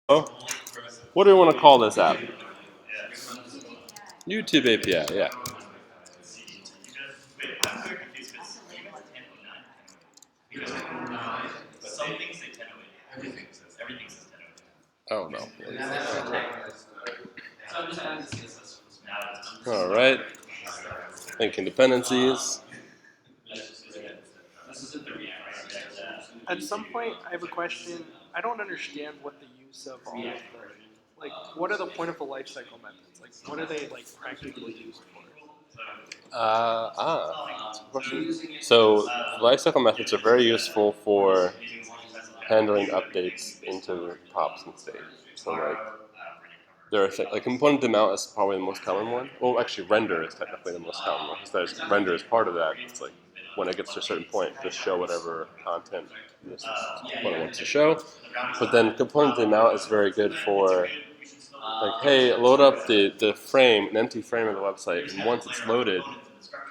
Oh, what do we want to call this app? YouTube API, yeah. Oh no. All right. Linking dependencies. At some point, I have a question. I don't understand what the use of all of the, like, what are the point of the life cycle methods? Like, what are they, like, practically used for? That's a good question. So lifecycle methods are very useful for handling updates into props and state. So like there are like component to mount is probably the most common one. Well, actually render is technically the most common one because render is part of that. It's like when it gets to a certain point, just show whatever content this component wants to show. But then component to mount is very good for like, hey, load up the frame, an empty frame of the website, and once it's loaded,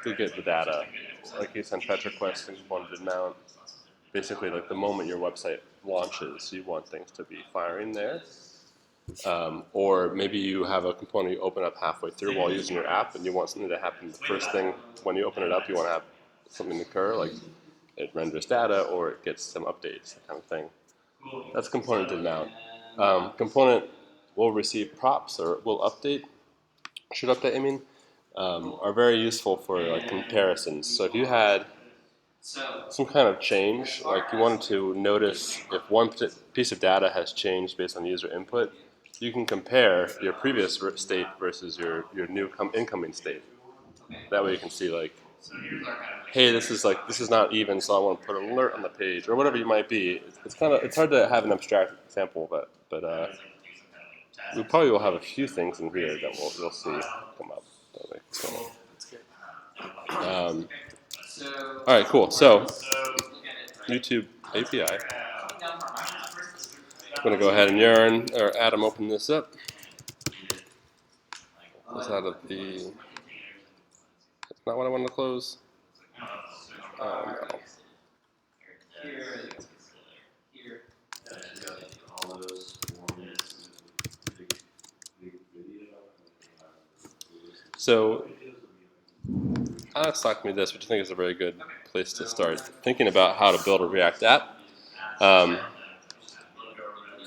you'll get the data. Like you send fetch requests and component to mount. Basically, like the moment your website launches, you want things to be firing there. Or maybe you have a component you open up halfway through while using your app, and you want something to happen the first thing when you open it up. You want to have something occur, like it renders data or it gets some updates, that kind of thing. That's component to mount. Component will receive props or will update. Should update, I mean, are very useful for like comparisons. So if you had some kind of change, like you wanted to notice if one piece of data has changed based on user input, you can compare your previous state versus your new incoming state. That way you can see like, hey, this is not even, so I want to put an alert on the page or whatever it might be. It's hard to have an abstract example, but we probably will have a few things in here that you'll see come up. So, all right, cool. So YouTube API. I'm gonna go ahead and Yarn or Adam open this up. Close out of the. That's not what I wanted to close. Oh no. So Alex talked to me this, which I think is a very good place to start thinking about how to build a React app.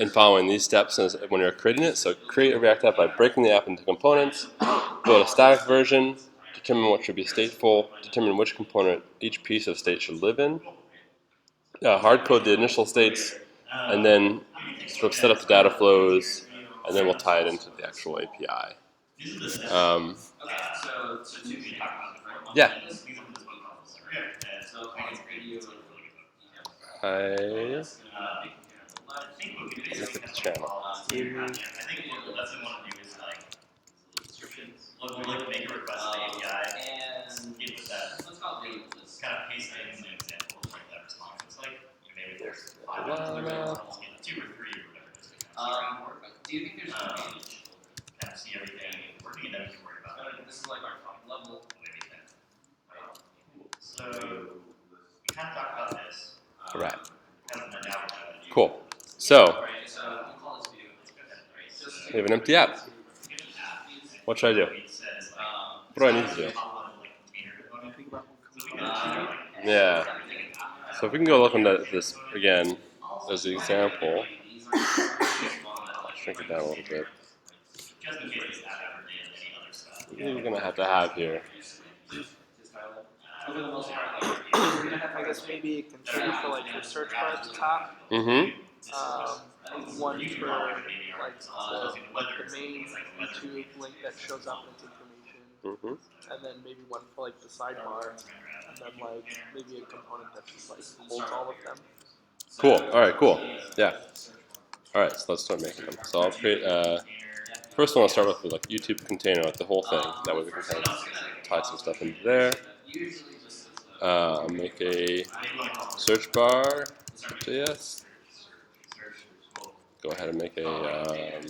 And following these steps when you're creating it. So create a React app by breaking the app into components, build a static version, determine what should be stateful, determine which component each piece of state should live in, hard code the initial states, and then sort of set up the data flows, and then we'll tie it into the actual API. Yeah. Look at the channel. Do you think there's an advantage? Kind of see everything working, and then we can worry about it. This is like our top level. So we kind of talked about this. All right. Cool. So we have an empty app. What should I do? What do I need to do? Yeah. So if we can go look into this again as an example. Shrink it down a little bit. What are we going to have here? I guess maybe a container for like your search bar at the top. One for like the main YouTube link that shows up as information, and then maybe one for like the sidebar, and then like maybe a component that just like holds all of them. Cool. All right. Cool. Yeah. All right. So let's start making them. So I'll create. First one I'll start with like YouTube container, like the whole thing. That way we can kind of tie some stuff into there. I'll make a search bar JS. Go ahead and make a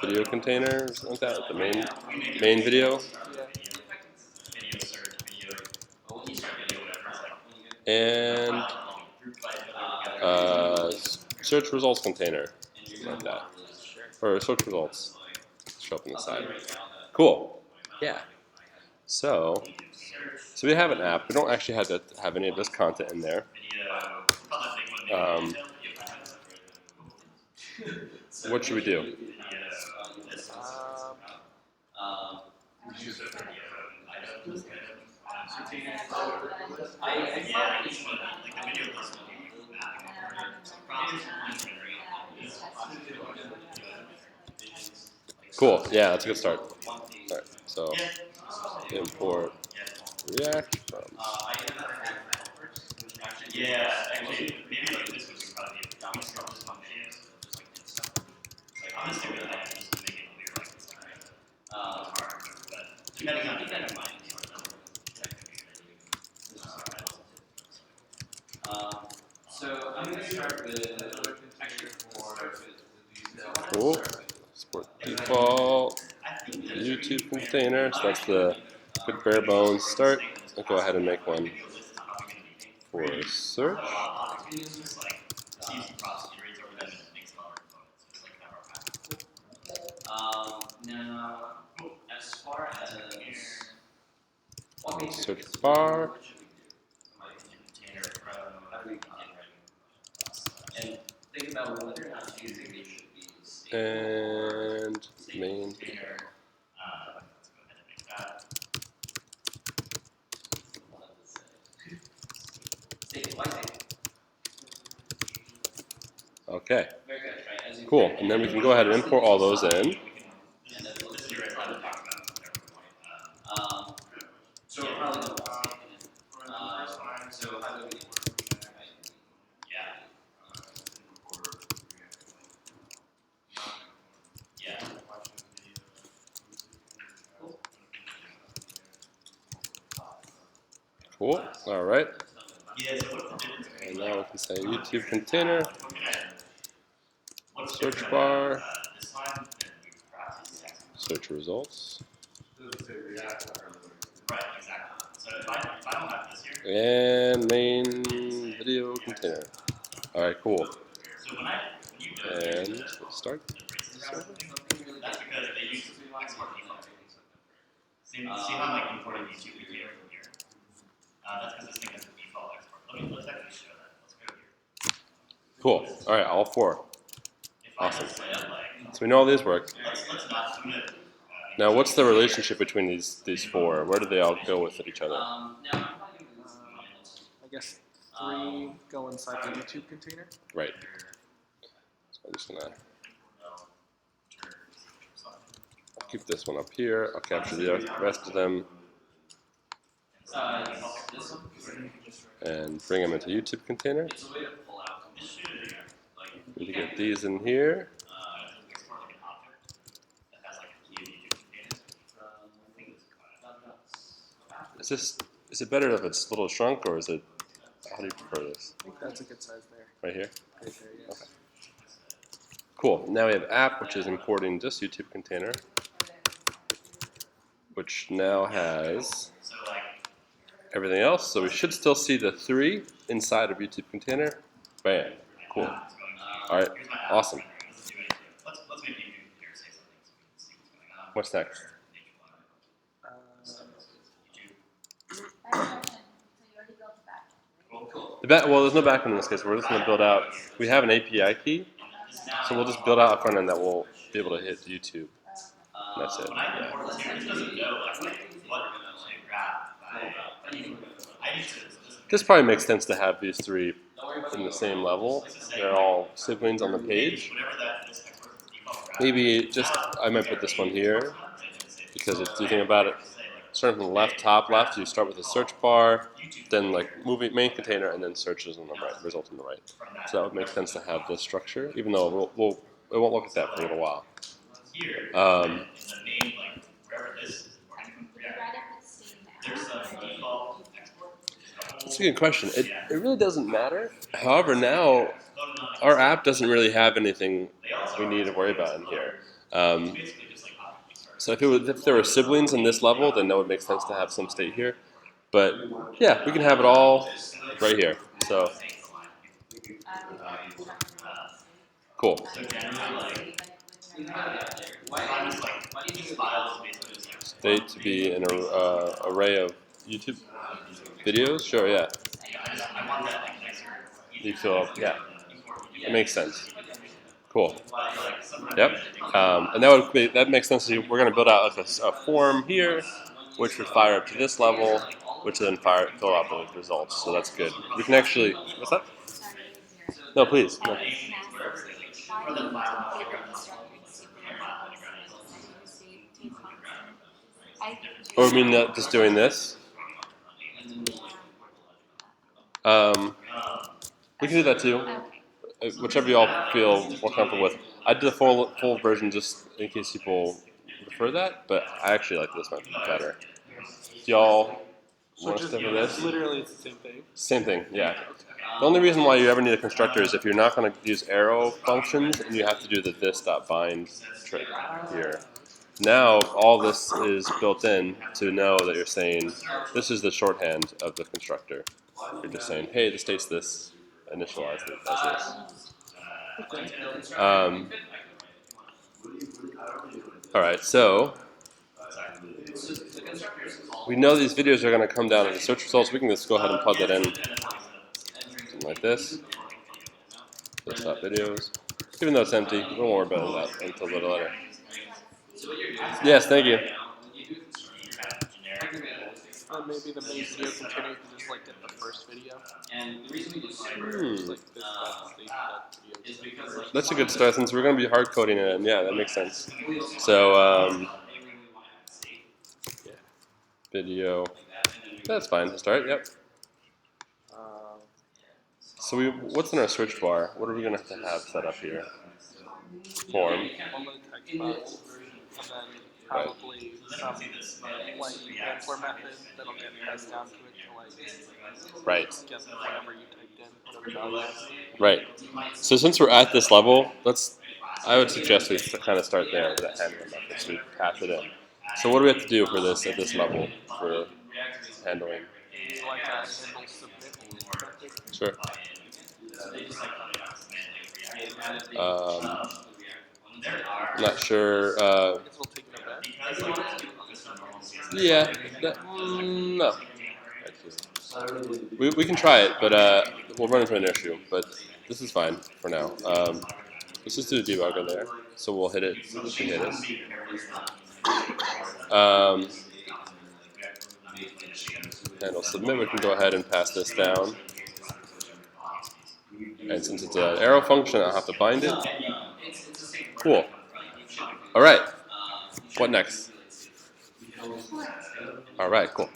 video container or something like that, the main video. And search results container. something like that. Sure. Or search results show up on the side. Cool. Yeah. So we have an app. We don't actually have to have any of this content in there. What should we do? Cool. Yeah, that's a good start. All right. So import React from. Yeah, actually, maybe like this would probably be a function. Like honestly, really, I just to make it clear, like it's hard, but you gotta keep that in mind. So I'm gonna start with actually Cool. Export default YouTube container. So that's the good bare bones start. I'll go ahead and make one for search. Now, as far as Search bar. and think about whether or not you think it should be And main. Okay. Cool. And then we can go ahead and import all those in. So probably so how do we yeah. Cool. All right. Yeah, so what's the difference? And now we can say YouTube container. Search bar. Search results. Right, exactly. So if I don't have this here. And main video container. All right. Cool. So when you go And let's start. that's because they use export default. See how I'm like importing these two containers from here. That's because this thing has a default export. Let's actually show that. Let's go here. Cool. All right. All four. Awesome. So we know all these work. Let's not do it. Now, what's the relationship between these four? Where do they all go with each other? I guess 3 go inside the YouTube container. Right. So I'm just gonna keep this one up here. I'll capture the rest of them and bring them into YouTube container. Need to get these in here. Is it better if it's a little shrunk, or is it? How do you prefer this? I think that's a good size there. Right here. Right there, yes. Okay. Cool. Now we have app, which is importing just YouTube container, which now has everything else. So we should still see the 3 inside of YouTube container. Bam. Cool. All right. Awesome. What's next? Well, there's no backend in this case. We're just going to build out. We have an API key, so we'll just build out a front end that will be able to hit YouTube. And that's it. Yeah. This probably makes sense to have these 3 in the same level. They're all siblings on the page. Maybe just I might put this one here because if you think about it, starting from the left, top left, you start with the search bar, then like moving main container, and then searches on the right, result on the right. So that would make sense to have this structure, even though we won't look at that for a little while. That's a good question. It really doesn't matter. However, now our app doesn't really have anything we need to worry about in here. So if there were siblings in this level, then that would make sense to have some state here. But yeah, we can have it all right here. So Cool. So generally, like, define this like each file is basically just like State to be an array of YouTube videos. Sure, yeah. I want that like nicer. You fill up. Yeah, it makes sense. Cool. Like sometimes Yep. And that makes sense. We're going to build out like a form here, which would fire up to this level, which then fill out the results. So that's good. We can actually. What's that? No, please. No. Or I mean, just doing this. We can do that too. Whichever y'all feel more comfortable with. I did the full version just in case people prefer that, but I actually like this one better. Do y'all want to stick with this? Literally, it's the same thing. Same thing, yeah. The only reason why you ever need a constructor is if you're not going to use arrow functions and you have to do the this.bind trick here. Now all this is built in to know that you're saying this is the shorthand of the constructor. You're just saying, hey, the state's this, initialize it as this. All right, so we know these videos are going to come down in the search results. We can just go ahead and plug that in, something like this. Videos. Even though it's empty, we won't worry about that until a little later. Yes, thank you. Maybe the main video container can just like get the first video. And the reason we just Like this, that video. is because like That's a good start since we're going to be hard coding it. And yeah, that makes sense. So, video. That's fine to start. Yep. So what's in our search bar? What are we going to have set up here? Form. One of the text box, and then probably some like import method that'll get passed down to it to like Right. get whatever you typed in, whatever value. Right. So since we're at this level, I would suggest we kind of start there with that handling method. So we pass it in. So what do we have to do for this at this level for handling? Like a handle submit method. Sure. Not sure. I guess we'll take it back. Yeah. No. We can try it, but we'll run into an issue. But this is fine for now. Let's just do a debugger there. So we'll hit it. We can hit it. Handle submit. We can go ahead and pass this down. And since it's an arrow function, I'll have to bind it. Cool. All right. What next? All right. Cool.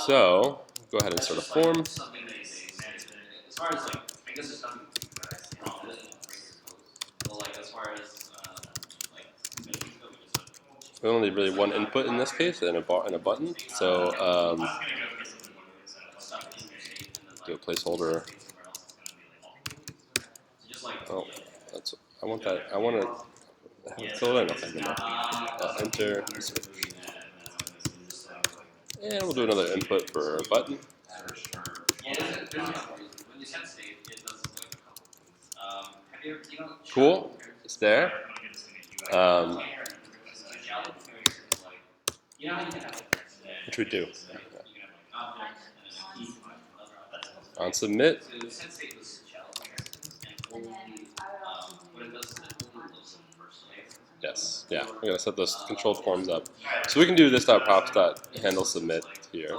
So go ahead and start a form. as far as like I guess there's something like as far as We only need really one input in this case, and a bar and a button. So do a placeholder. Oh, I want that. I want to have it filled in. Okay, enter. Switch. And we'll do another input for a button. Cool. It's there. Which we do. On submit. Yes. Yeah. We're gonna set those control forms up. So we can do this.props.handle submit here.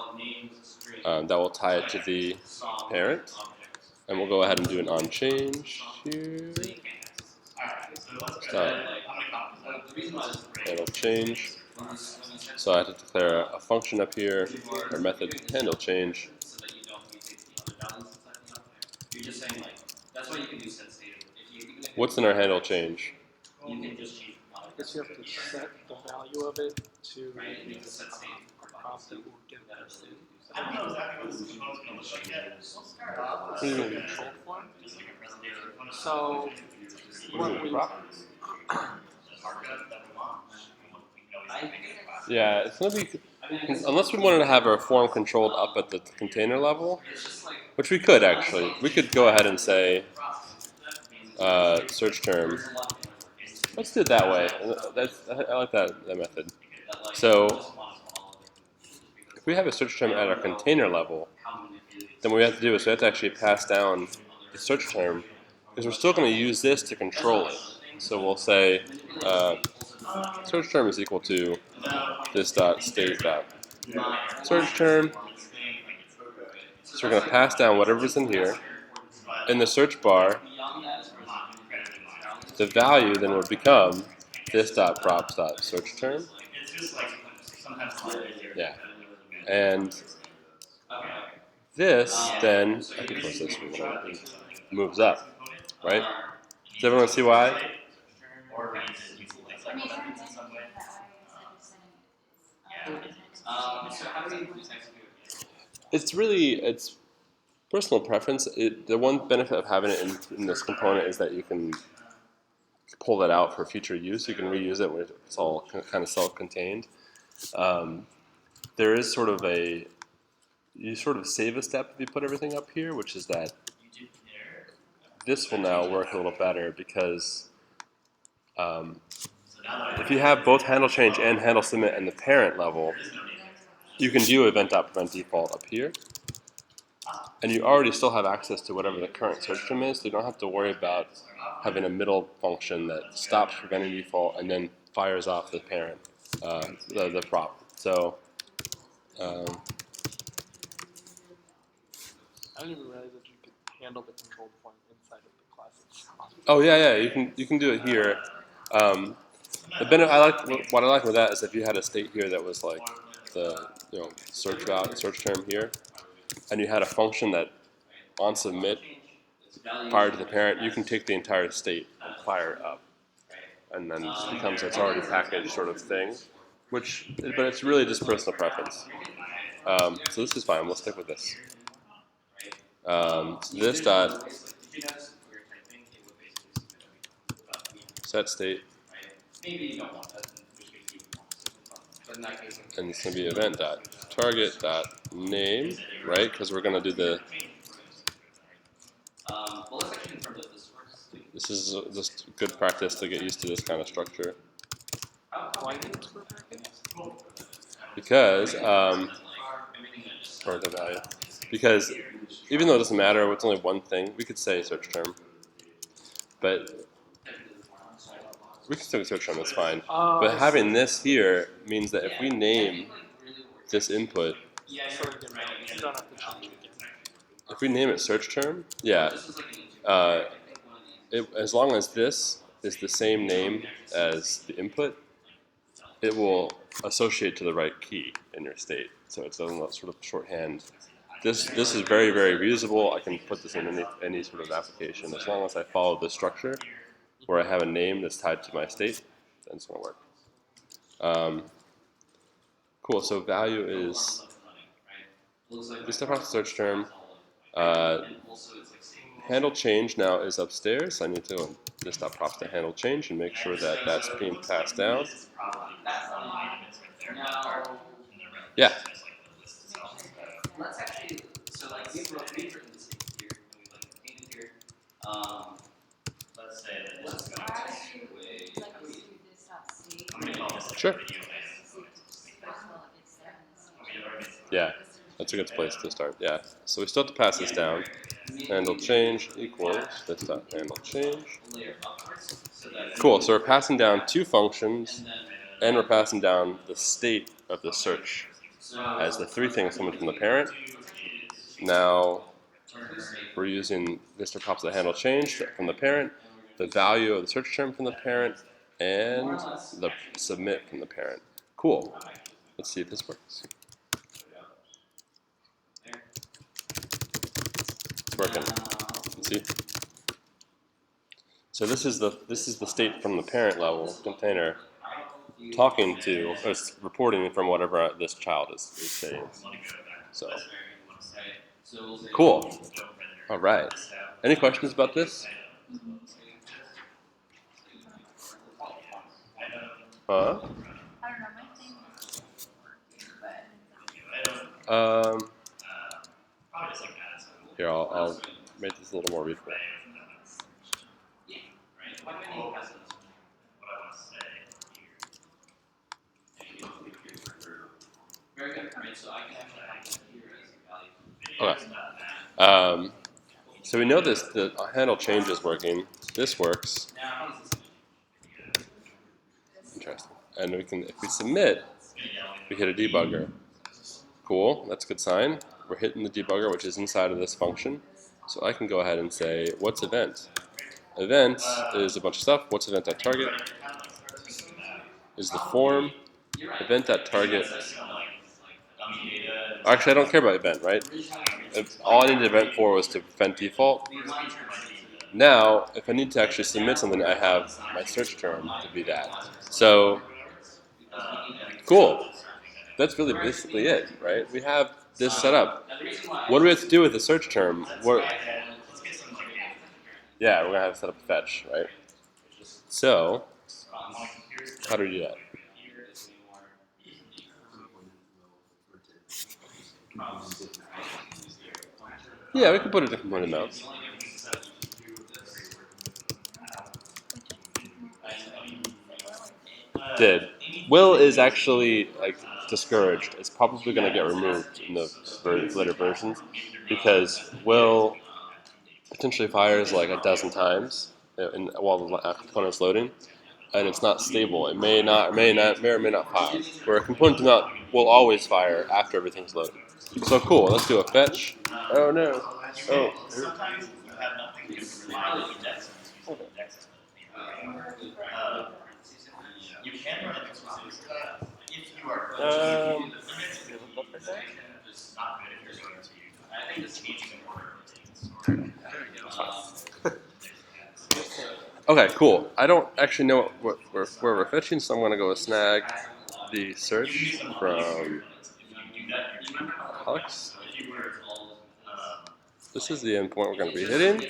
That will tie it to the parent, and we'll go ahead and do an on change here. Handle change. So I have to declare a function up here, or method handle change. What's in our handle change? I guess you have to set the value of it to the prompt that will get that state. I don't know exactly what this component's going to look like yet. What do you mean? Control form. So what we Yeah, it's gonna be. unless we wanted to have our form controlled up at the container level, which we could actually. We could go ahead and say search term. Let's do it that way. I like that method. So if we have a search term at our container level, then what we have to do is we have to actually pass down the search term because we're still going to use this to control it. So we'll say search term is equal to this dot state dot search term. So we're going to pass down whatever's in here. In the search bar, the value then would become this dot props dot search term. Yeah. And this then, I can close this, moves up, right? Does everyone see why? It's personal preference. The one benefit of having it in this component is that you can pull that out for future use. You can reuse it when it's all kind of self-contained. There is sort of you sort of save a step if you put everything up here, which is that this will now work a little better because if you have both handle change and handle submit in the parent level, you can do event.prevent default up here. And you already still have access to whatever the current search term is, so you don't have to worry about having a middle function that stops preventing default and then fires off the parent, the prop. So I didn't even realize that you could handle the control point inside of the class itself. oh yeah, you can do it here. The benefit what I like with that is if you had a state here that was like the search term here, and you had a function that on submit prior to the parent, you can take the entire state and fire it up, and then it becomes its already packaged sort of thing. But it's really just personal preference. So this is fine. We'll stick with this. So this dot set state, and it's going to be event dot target dot name, right? Because we're going to do the. This is just good practice to get used to this kind of structure. Because or the value. Because even though it doesn't matter, it's only one thing. We could say search term, but we can still search term. That's fine. But having this here means that if we name this input, if we name it search term, yeah, as long as this is the same name as the input, it will associate to the right key in your state. So it's a sort of shorthand. This is very, very reusable. I can put this in any sort of application as long as I follow this structure where I have a name that's tied to my state. Then it's going to work. Cool. So value is this stuff off the search term. Handle change now is upstairs. I need to just stop props to handle change and make sure that that's being passed down. Yeah. Let's actually, so like we've written this here, and we've like painted here. Let's say that this is Why would you like us to do this dot state? I'm going to call this Sure. video Yeah, that's a good place to start. Yeah. So we still have to pass this down. Handle change equals this dot handle change. Cool. So we're passing down two functions, and we're passing down the state of the search as the three things coming from the parent. Now we're using this to props the handle change from the parent, the value of the search term from the parent, and the submit from the parent. Cool. Let's see if this works. It's working. Let's see. So this is the state from the parent level container talking to or reporting from whatever this child is saying. So cool. All right. Any questions about this? I Huh? don't know, my thing is working, but Um, Probably just like add some here, I'll make this a little more readable. right? What I want to say here. Very good. Right. So I can actually have that here as a value. Okay. So we know this, the handle change is working. This works. Now, how does this Interesting. And we can, if we submit, we hit a debugger. Cool, that's a good sign. We're hitting the debugger, which is inside of this function. So I can go ahead and say, what's event? Event is a bunch of stuff. What's event.target? Is the form. Event.target. Actually, I don't care about event, right? All I needed event for was to prevent default. Now, if I need to actually submit something, I have my search term to be that. So, cool. That's really basically it, right? We have this set up. What do we have to do with the search term? Yeah, we're going to have to set up a fetch, right? So, how do we do that? Yeah, we can put a different point amount. Did. Will is actually like discouraged. It's probably going to get removed in the later versions because will potentially fires like a dozen times while the component's loading, and it's not stable. It may or may not fire. Where a component will always fire after everything's loaded. So cool. Let's do a fetch. Oh no. Oh. Sometimes you have nothing to rely on index using index. You can run it if you are just not good if you're going to. I think this changing the order of things. Okay, cool. I don't actually know where we're fetching, so I'm going to go snag the search from Alex. This is the endpoint we're going to be hitting.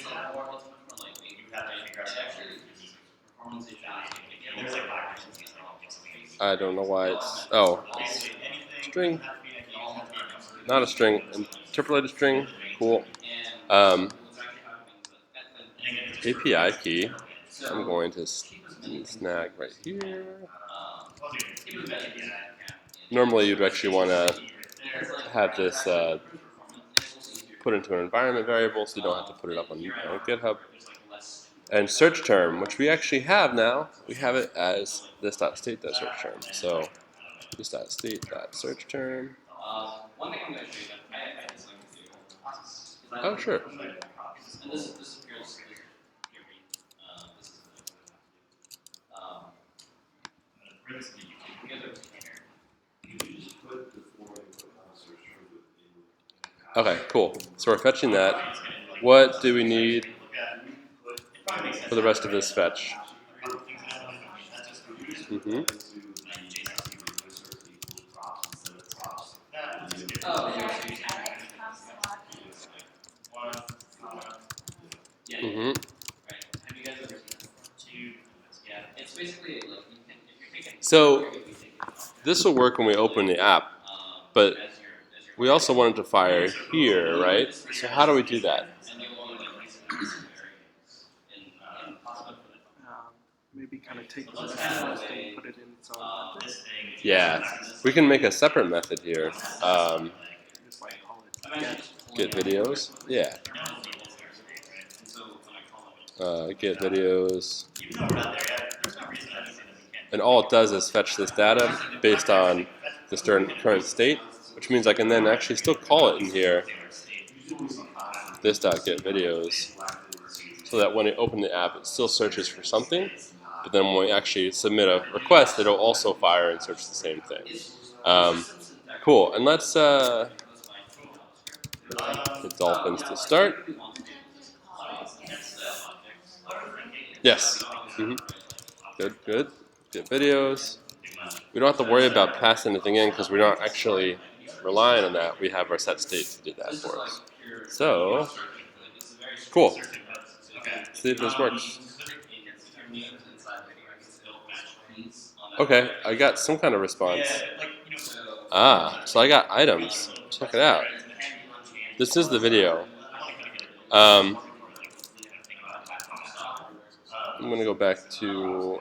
I don't know why it's... Oh, it's string. Not a string. Interpolated string. Cool. API key. I'm going to snag right here. Normally you'd actually want to have this put into an environment variable so you don't have to put it up on GitHub. And search term, which we actually have now, we have it as this.state.search term. So this.state.search term. one thing I'm going to show you that I just like to do. Oh, sure. And this appears here. This is Okay, cool. So we're fetching that. What do we need for the rest of this fetch? Mm-hmm. Mm-hmm. Have you guys ever seen it? Yeah, it's basically like you can, if you're taking. So this will work when we open the app, but we also want it to fire here, right? So how do we do that? Maybe kind of take the method and put it in its own method. Yeah, we can make a separate method here. Just like call it Get videos. Yeah. Get videos. And all it does is fetch this data based on this current state, which means I can then actually still call it in here, this.getVideos, so that when I open the app, it still searches for something, but then when we actually submit a request, it'll also fire and search the same thing. Cool, and let's get Dolphins to start. Yes. Mm-hmm. Good, good. Get videos. We don't have to worry about passing anything in because we're not actually relying on that. We have our set state to do that for us. So, cool. Let's see if this works. Okay, I got some kind of response. Ah, so I got items. check it out. This is the video. I'm going to go back to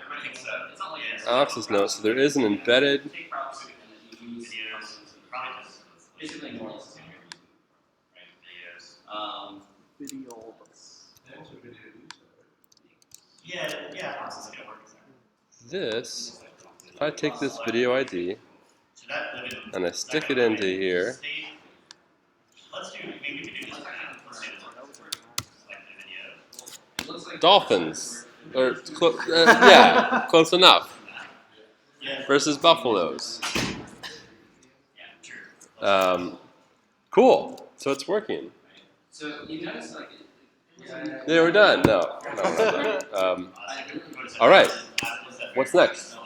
Alex's notes. So there is an embedded. Basically more or less Video. This, if I take this video ID and I stick it into here, dolphins, or yeah, close enough, versus buffaloes. Cool. So it's working. So you notice like Yeah, we're done. No. All right. What's next?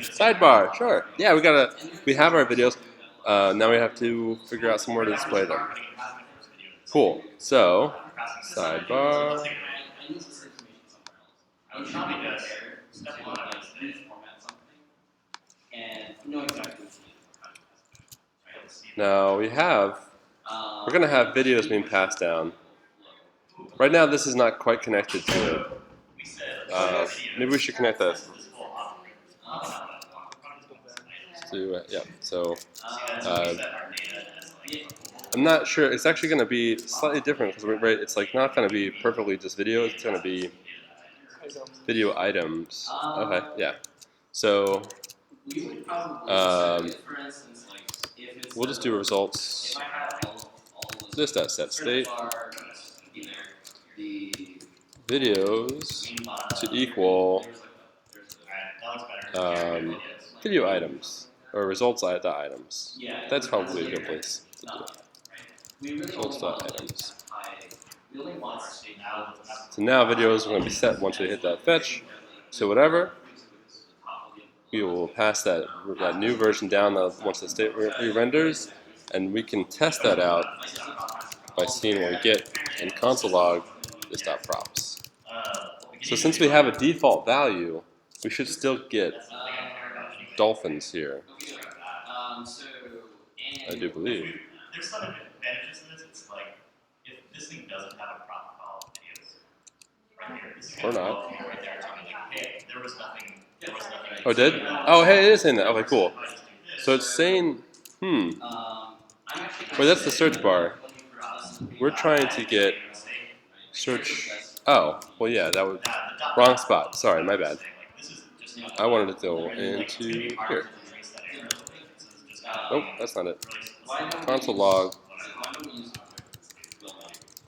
Sidebar. Sure. Yeah, we have our videos. Now we have to figure out somewhere to display them. Cool. So, sidebar. I would probably just step one up is format something and know exactly what you need. Now we're going to have videos being passed down. Right now this is not quite connected to it. Maybe we should connect that to, yeah, so I'm not sure, it's actually going to be slightly different because it's like not going to be perfectly just video, it's going to be video items. Okay, yeah. So We would probably for instance, like, if it's we'll just do results. if I had all those This that set state the videos to equal video items or results items. That's probably a good place to do it. Results items. So now videos are going to be set once we hit that fetch. So whatever, we will pass that new version down once the state re-renders, and we can test that out by seeing what we get in console log this.props. So since we have a default value, we should still get dolphins here. I do believe. There's some advantages to this. It's like if this thing doesn't have a prop file videos right here, this is Or gonna not. right there telling me like, hey, there was nothing. Oh, it did? Oh, hey, it is saying that. Okay, cool. So it's saying, wait, that's the search bar. We're trying to get search. Oh, well, yeah, that was wrong spot. Sorry, my bad. I wanted to go into here. Nope, that's not it. Console log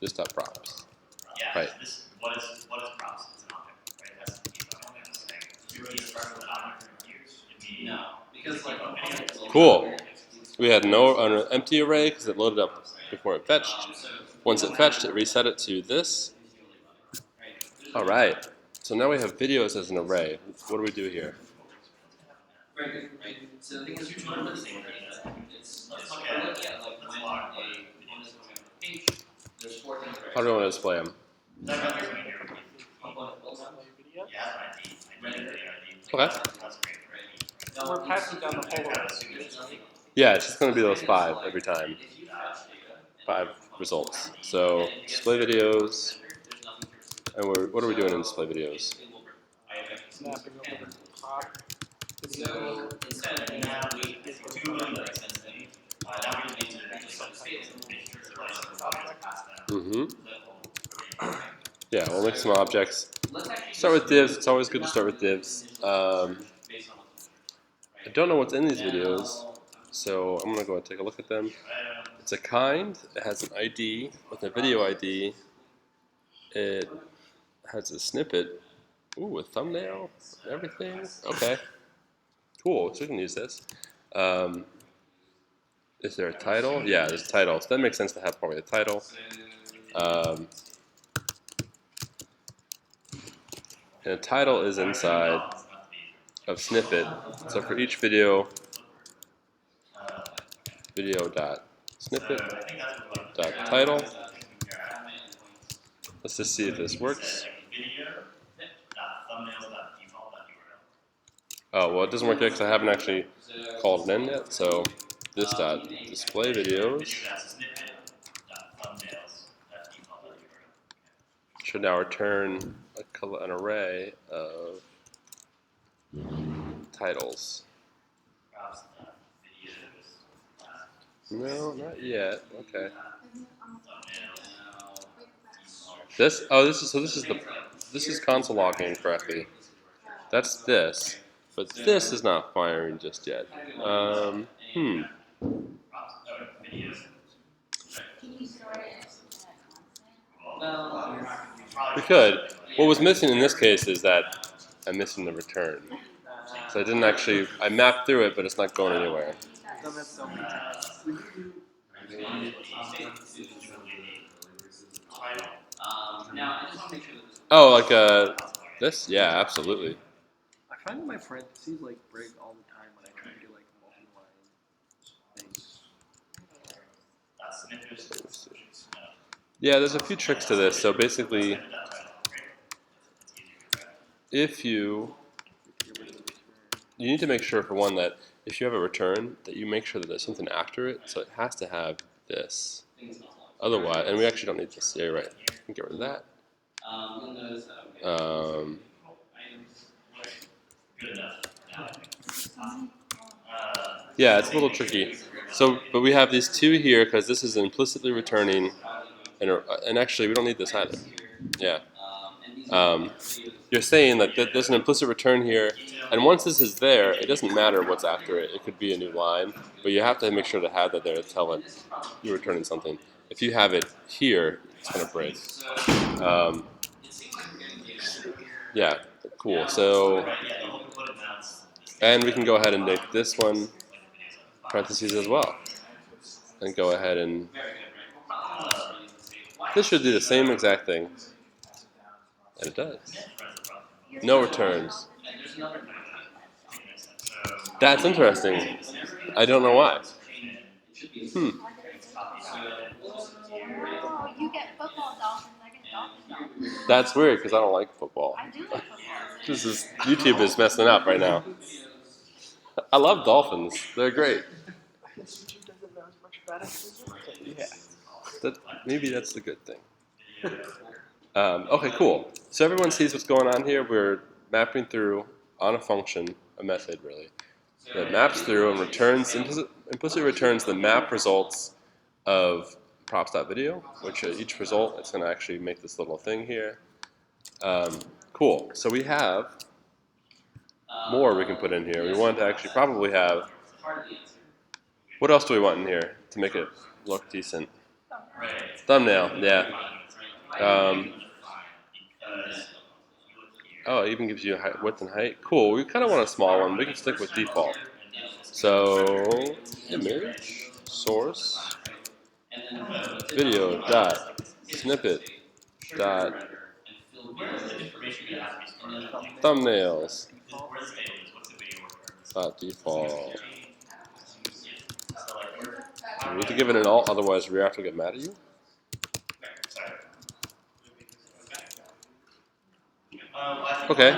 this.props. Right. What is props? It's an object, right? That's the piece of it. You really start with an object reviews. No, because like Cool. We had an empty array because it loaded up before it fetched. Once it fetched, it reset it to this. All right. So now we have videos as an array. What do we do here? Right, right. So the thing is, you're trying to say it's we're looking at like when on this page, there's 4 things. How do I want to display them? Okay. We're passing down the whole list. Yeah, it's just going to be those 5 every time. 5 results. So display videos. And what are we doing in display videos? Snapping over the top. So instead of now we Yeah, we'll make some objects. Start with divs. It's always good to start with divs. I don't know what's in these videos, so I'm going to go and take a look at them. It's a kind. It has an ID with a video ID. It has a snippet. Ooh, a thumbnail. Everything. Okay. Cool. So we can use this. Is there a title? Yeah, there's a title. So that makes sense to have probably a title. And a title is inside of snippet. So for each video, video.snippet.title. Let's just see if this works. Oh, well, it doesn't work yet because I haven't actually called it in yet. So this dot display videos should now return an array of titles. No, not yet. Okay. This is console logging correctly. That's this, but this is not firing just yet. Can you store it in a constant? We could. What was missing in this case is that I'm missing the return. So I didn't actually. I mapped through it, but it's not going anywhere. Doesn't have so many tabs. Now, I just want to make sure that this. Oh, like this? Yeah, absolutely. I find that my parentheses like break all the time when I try to do like multi-line things. Yeah, there's a few tricks to this. So basically, if you need to make sure, for one, that if you have a return, that you make sure that there's something after it. So it has to have this. Otherwise, and we actually don't need this. Yeah, you're right. We can get rid of that. You'll notice that. Yeah, it's a little tricky. So, but we have these two here because this is implicitly returning, and actually we don't need this either. Yeah. You're saying that there's an implicit return here, and once this is there, it doesn't matter what's after it. It could be a new line, but you have to make sure to have that there to tell it you're returning something. If you have it here, it's going to break. Yeah, cool. So, and we can go ahead and make this one parentheses as well, and go ahead and this should do the same exact thing, and it does. No returns. That's interesting. I don't know why. Oh, you get football dolphins, I get dolphins. That's weird because I don't like football. I do like football. YouTube is messing up right now. I love dolphins. They're great. I guess YouTube doesn't know as much about it. Yeah. Maybe that's the good thing. Okay, cool. So everyone sees what's going on here. We're mapping through on a function, a method really, that maps through and returns implicitly returns the map results of props.video, which each result it's going to actually make this little thing here. Cool. So we have more we can put in here. We want to actually probably have. What else do we want in here to make it look decent? Thumbnail. Yeah. Oh, it even gives you height, width and height. Cool. We kind of want a small one. We can stick with default. So image source video dot snippet dot thumbnails dot default. You need to give it an alt, otherwise React will get mad at you. Okay.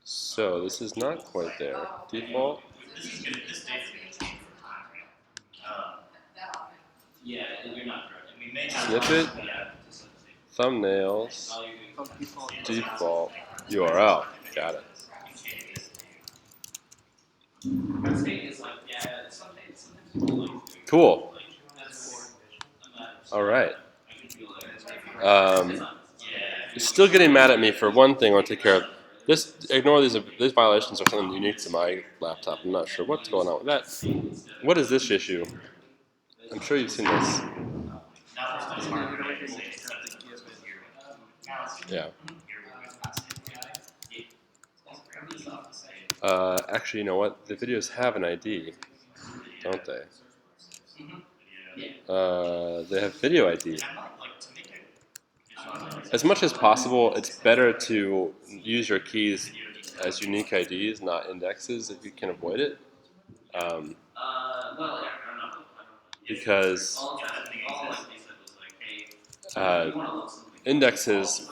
So this is not quite there. Default. Snippet. Thumbnails. Default. URL. Got it. Cool. All right. You're still getting mad at me for one thing. I want to take care of this. Ignore these violations are something unique to my laptop. I'm not sure what's going on with that. What is this issue? I'm sure you've seen this. Yeah. Actually, you know what? The videos have an ID, don't they? They have video ID. As much as possible, it's better to use your keys as unique IDs, not indexes, if you can avoid it. Because indexes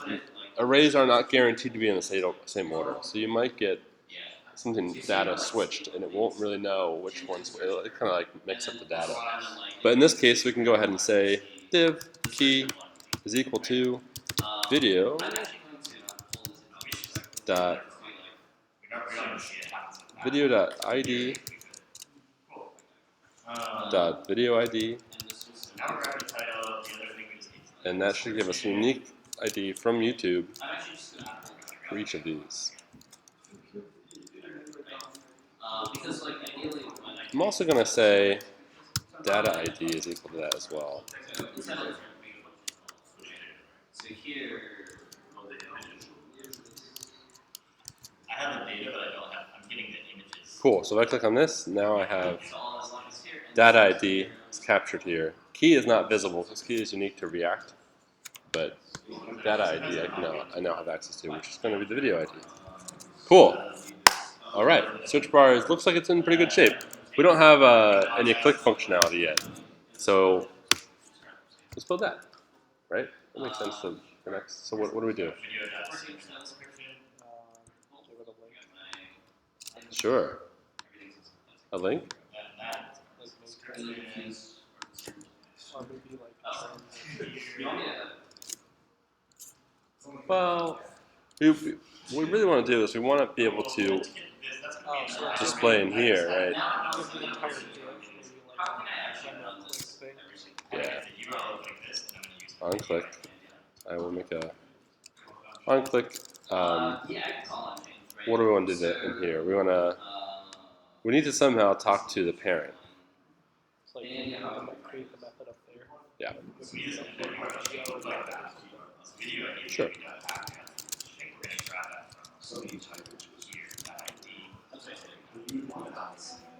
arrays are not guaranteed to be in the same order. So you might get something data switched, and it won't really know which ones. It kind of like mix up the data. But in this case, we can go ahead and say div key is equal to video dot video.id dot video ID, and that should give us a unique ID from YouTube for each of these. Because like ideally, I'm also going to say data ID is equal to that as well. so here. I have the data, but I don't have. I'm getting the images. Cool. So if I click on this, now I have So all as long as here. data ID is captured here. Key is not visible because key is unique to React, but data ID I now have access to, which is going to be the video ID. Cool. All right. Search bar looks like it's in pretty good shape. We don't have any click functionality yet, so let's build that. Right? That makes sense to the next. So what do we do? Give it a link. Sure. A link? Like maybe, or maybe like. Well, what we really want to do is we want to be able to display in here, right? Give the entire div, maybe like a click thing. Yeah. On click. I will make a on click. What do we want to do in here? We need to somehow talk to the parent. It's like you can create the method up there. Yeah. Video Sure.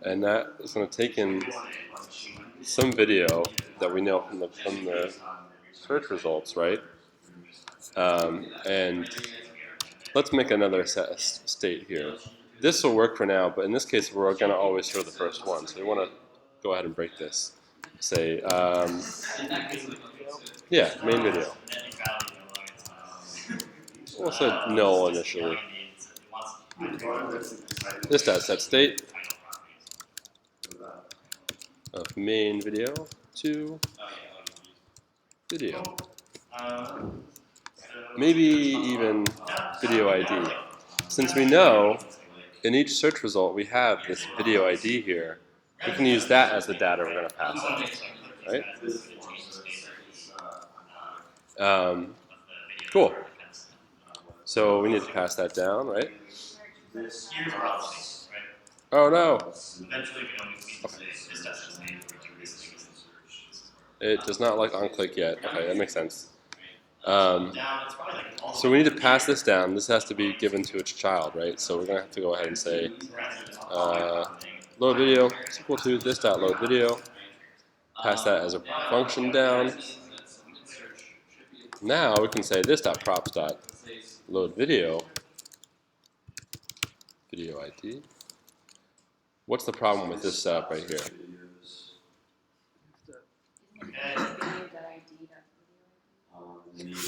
And that is going to take in some video that we know from the search results, right? And let's make another state here. This will work for now, but in this case, we're going to always show the first one. So we want to go ahead and break this. Say, yeah, main video. We'll say null initially. This does set state of main video to video. Maybe even video ID. Since we know in each search result we have this video ID here, we can use that as the data we're going to pass out, right? Cool. So we need to pass that down, right? Oh no! It does not like onClick yet. Okay, that makes sense. So we need to pass this down. This has to be given to its child, right? So we're going to have to go ahead and say load video is equal to this.load video. Pass that as a function down. Now we can say this.props.load video. Video ID. What's the problem with this setup right here?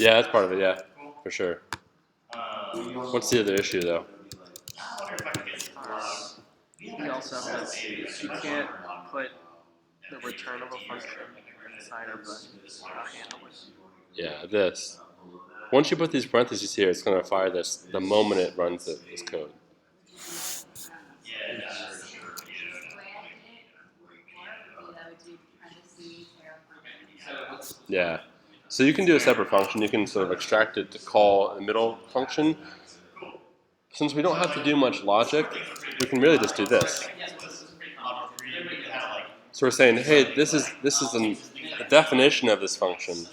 Yeah, that's part of it, yeah, for sure. What's the other issue, though? We also have this, you can't put the return of a function inside of the handler. Yeah, this. Once you put these parentheses here, it's going to fire this the moment it runs this code. Yeah. So you can do a separate function. You can sort of extract it to call a middle function. Since we don't have to do much logic, we can really just do this. So we're saying, hey, the definition of this function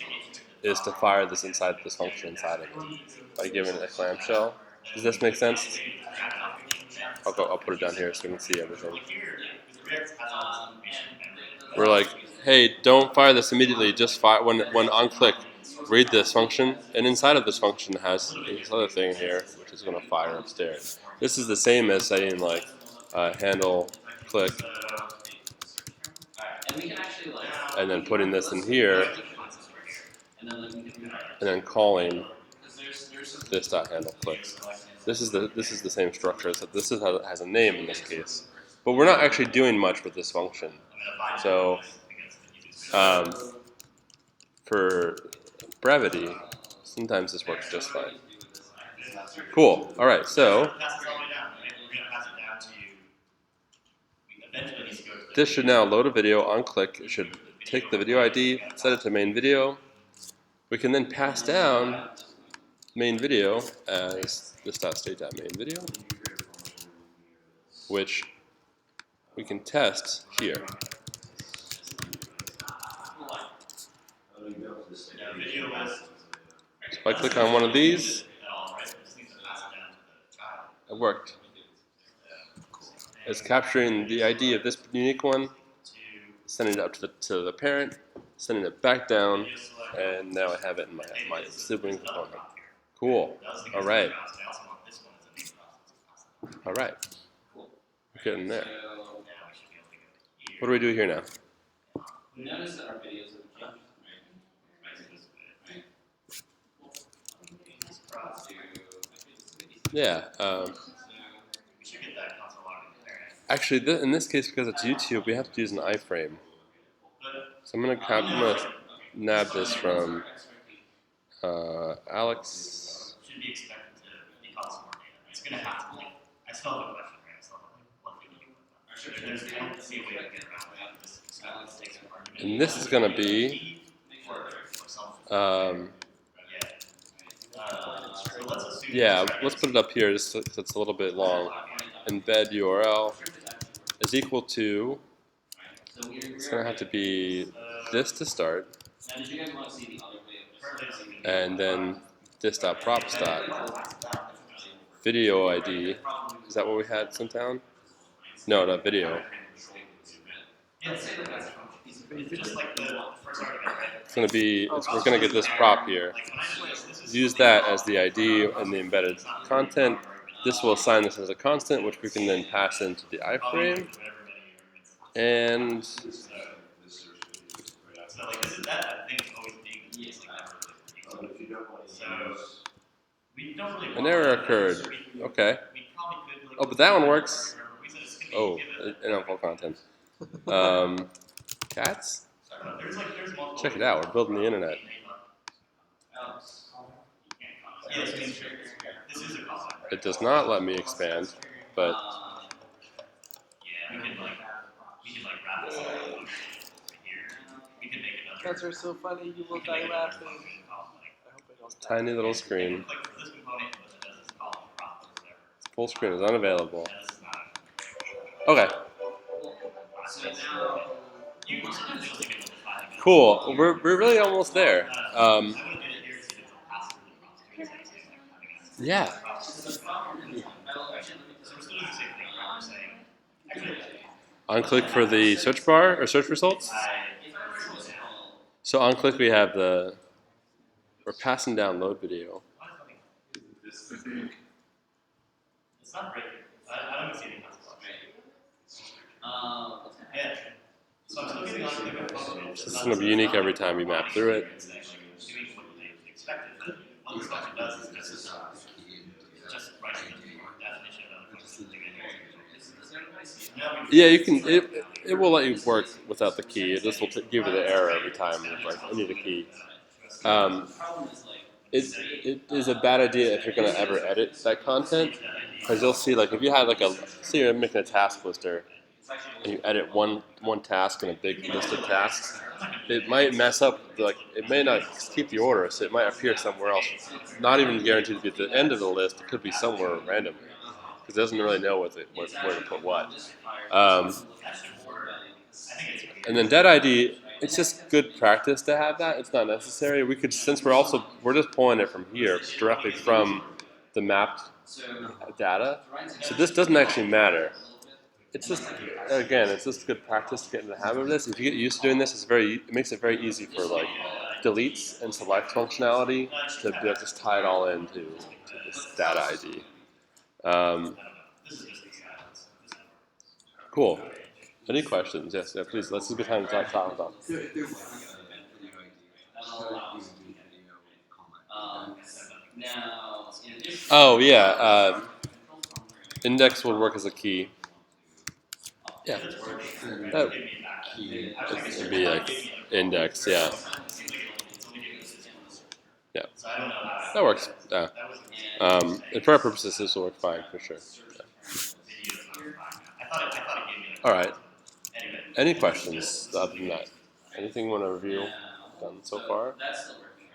is to fire this inside this function inside of it by giving it a clamshell. Does this make sense? I'll put it down here so we can see everything. We're like, hey, don't fire this immediately. Just fire when on click, read this function, and inside of this function has this other thing here, which is going to fire upstairs. This is the same as saying like handle click, and then putting this in here, and then calling this dot handle clicks. This is the same structure. So this is how it has a name in this case, but we're not actually doing much with this function. So for brevity, sometimes this works just fine. Cool. All right. So this should now load a video on click. It should take the video ID, set it to main video. We can then pass down main video as this.state.main video, which we can test here. So if I click on one of these, it worked. It's capturing the ID of this unique one, sending it up to the parent, sending it back down, and now I have it in my sibling component. Cool. All right. All right. We're getting there. What do we do here now? Notice that our videos have changed, right? Yeah. Actually, in this case, because it's YouTube, we have to use an iframe. So I'm gonna nab this from Alex. Should be expected to be called some more data. It's gonna have to. I still have a question, right? I still have what we do with that. There's going to see a way to get around that. And this is gonna be yeah, let's put it up here just because it's a little bit long. Embed URL is equal to, it's going to have to be this to start, and then this.props. Video ID, is that what we had sent down? No, not video. It's going to be, we're going to get this prop here. Use that as the ID and the embedded content. This will assign this as a constant, which we can then pass into the iframe. And an error occurred. Okay. Oh, but that one works. Oh, full content. Cats? Check it out. We're building the internet. It does not let me expand, but Cats are so funny, you will die laughing. I hope I don't die. Tiny little screen. Full screen is unavailable. Okay. Cool. We're really almost there. Yeah. On click for the search bar or search results. So on click we have we're passing down load video. It's not breaking. I don't see any yeah. So I'm still getting on the function. This is going to be unique every time we map through it. What this function does is just write the definition of Yeah, you can. It will let you work without the key. It just will give you the error every time. Like I need a key. It is a bad idea if you're going to ever edit that content, because you'll see like if you had like say you're making a task lister and you edit one task in a big list of tasks, it might mess up. Like it may not keep the order, so it might appear somewhere else. Not even guaranteed to be at the end of the list. It could be somewhere randomly because it doesn't really know where to put what. And then dead ID, it's just good practice to have that. It's not necessary. We could, since we're just pulling it from here directly from the mapped data. So this doesn't actually matter. It's just, again, it's just good practice to get in the habit of this. If you get used to doing this, it makes it very easy for like deletes and select functionality to be able to just tie it all into this data ID. Cool. Any questions? Yes, yeah, please. Let's have a good time to talk about. Now, in addition, Oh yeah, index will work as a key. Yeah, that would be like index. Yeah, yeah, that works. Yeah. And for our purposes, this will work fine for sure. All right. Any questions other than that? Anything you want to review done so far? that's still working,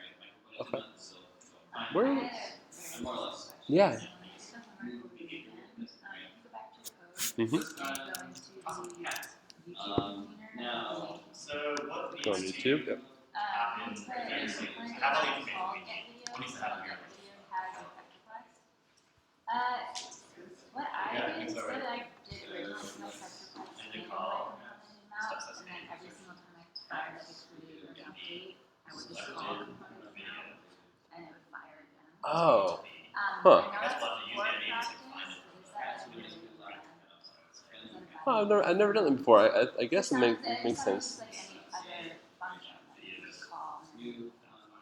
right? Okay. So, Where? more or less. Yeah. Now, So what Go on needs to YouTube. Yep. happen is have all the information what needs to happen here? What I Yeah, did it's instead, alright. I did originally no sacrifice And then and call out, and then every single time I fired like a create or an update, I would just call component now, and it would fire again. Oh. I Huh. know that's for practice, is that really Oh, I've never done it before. I guess it makes sense. like any other function that you just call.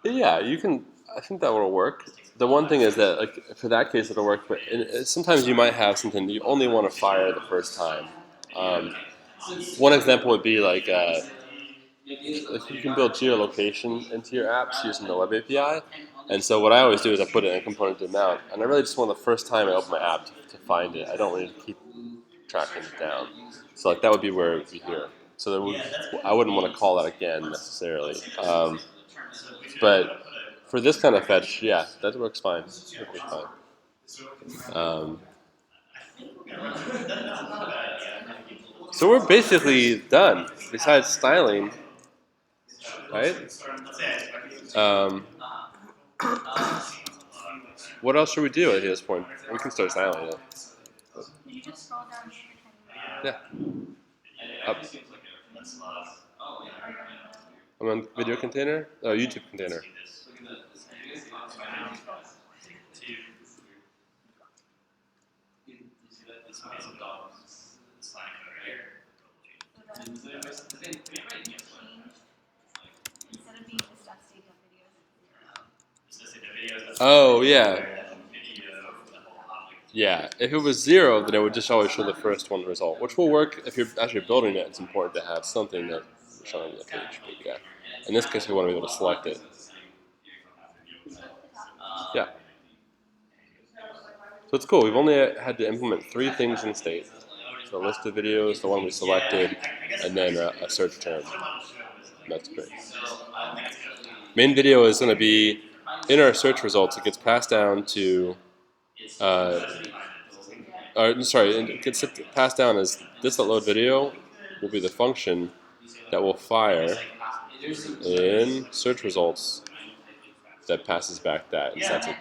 Yeah, you can. I think that will work. The one thing is that, like, for that case, it'll work. But sometimes you might have something you only want to fire the first time. One example would be like you can build geolocation into your apps using the web API. And so what I always do is I put it in a component to mount, and I really just want the first time I open my app to find it. I don't really keep tracking it down. So like that would be where it would be here. So I wouldn't want to call that again necessarily. But for this kind of fetch, yeah, that works fine. That works fine. So we're basically done. Besides styling, right? What else should we do at this point? We can start styling it. You just scroll down here and Yeah. Up. I'm on video container? Oh, YouTube container. instead of being just state videos. Oh, yeah. Yeah, if it was 0, then it would just always show the first one result, which will work if you're actually building it. It's important to have something that is showing on the page. But yeah, in this case, we want to be able to select it. Yeah. So it's cool. We've only had to implement 3 things in state. So a list of videos, the one we selected, and then a search term. And that's great. Main video is going to be in our search results. It gets passed down to it gets passed down as this.load video will be the function that will fire in search results that passes back that and sets it.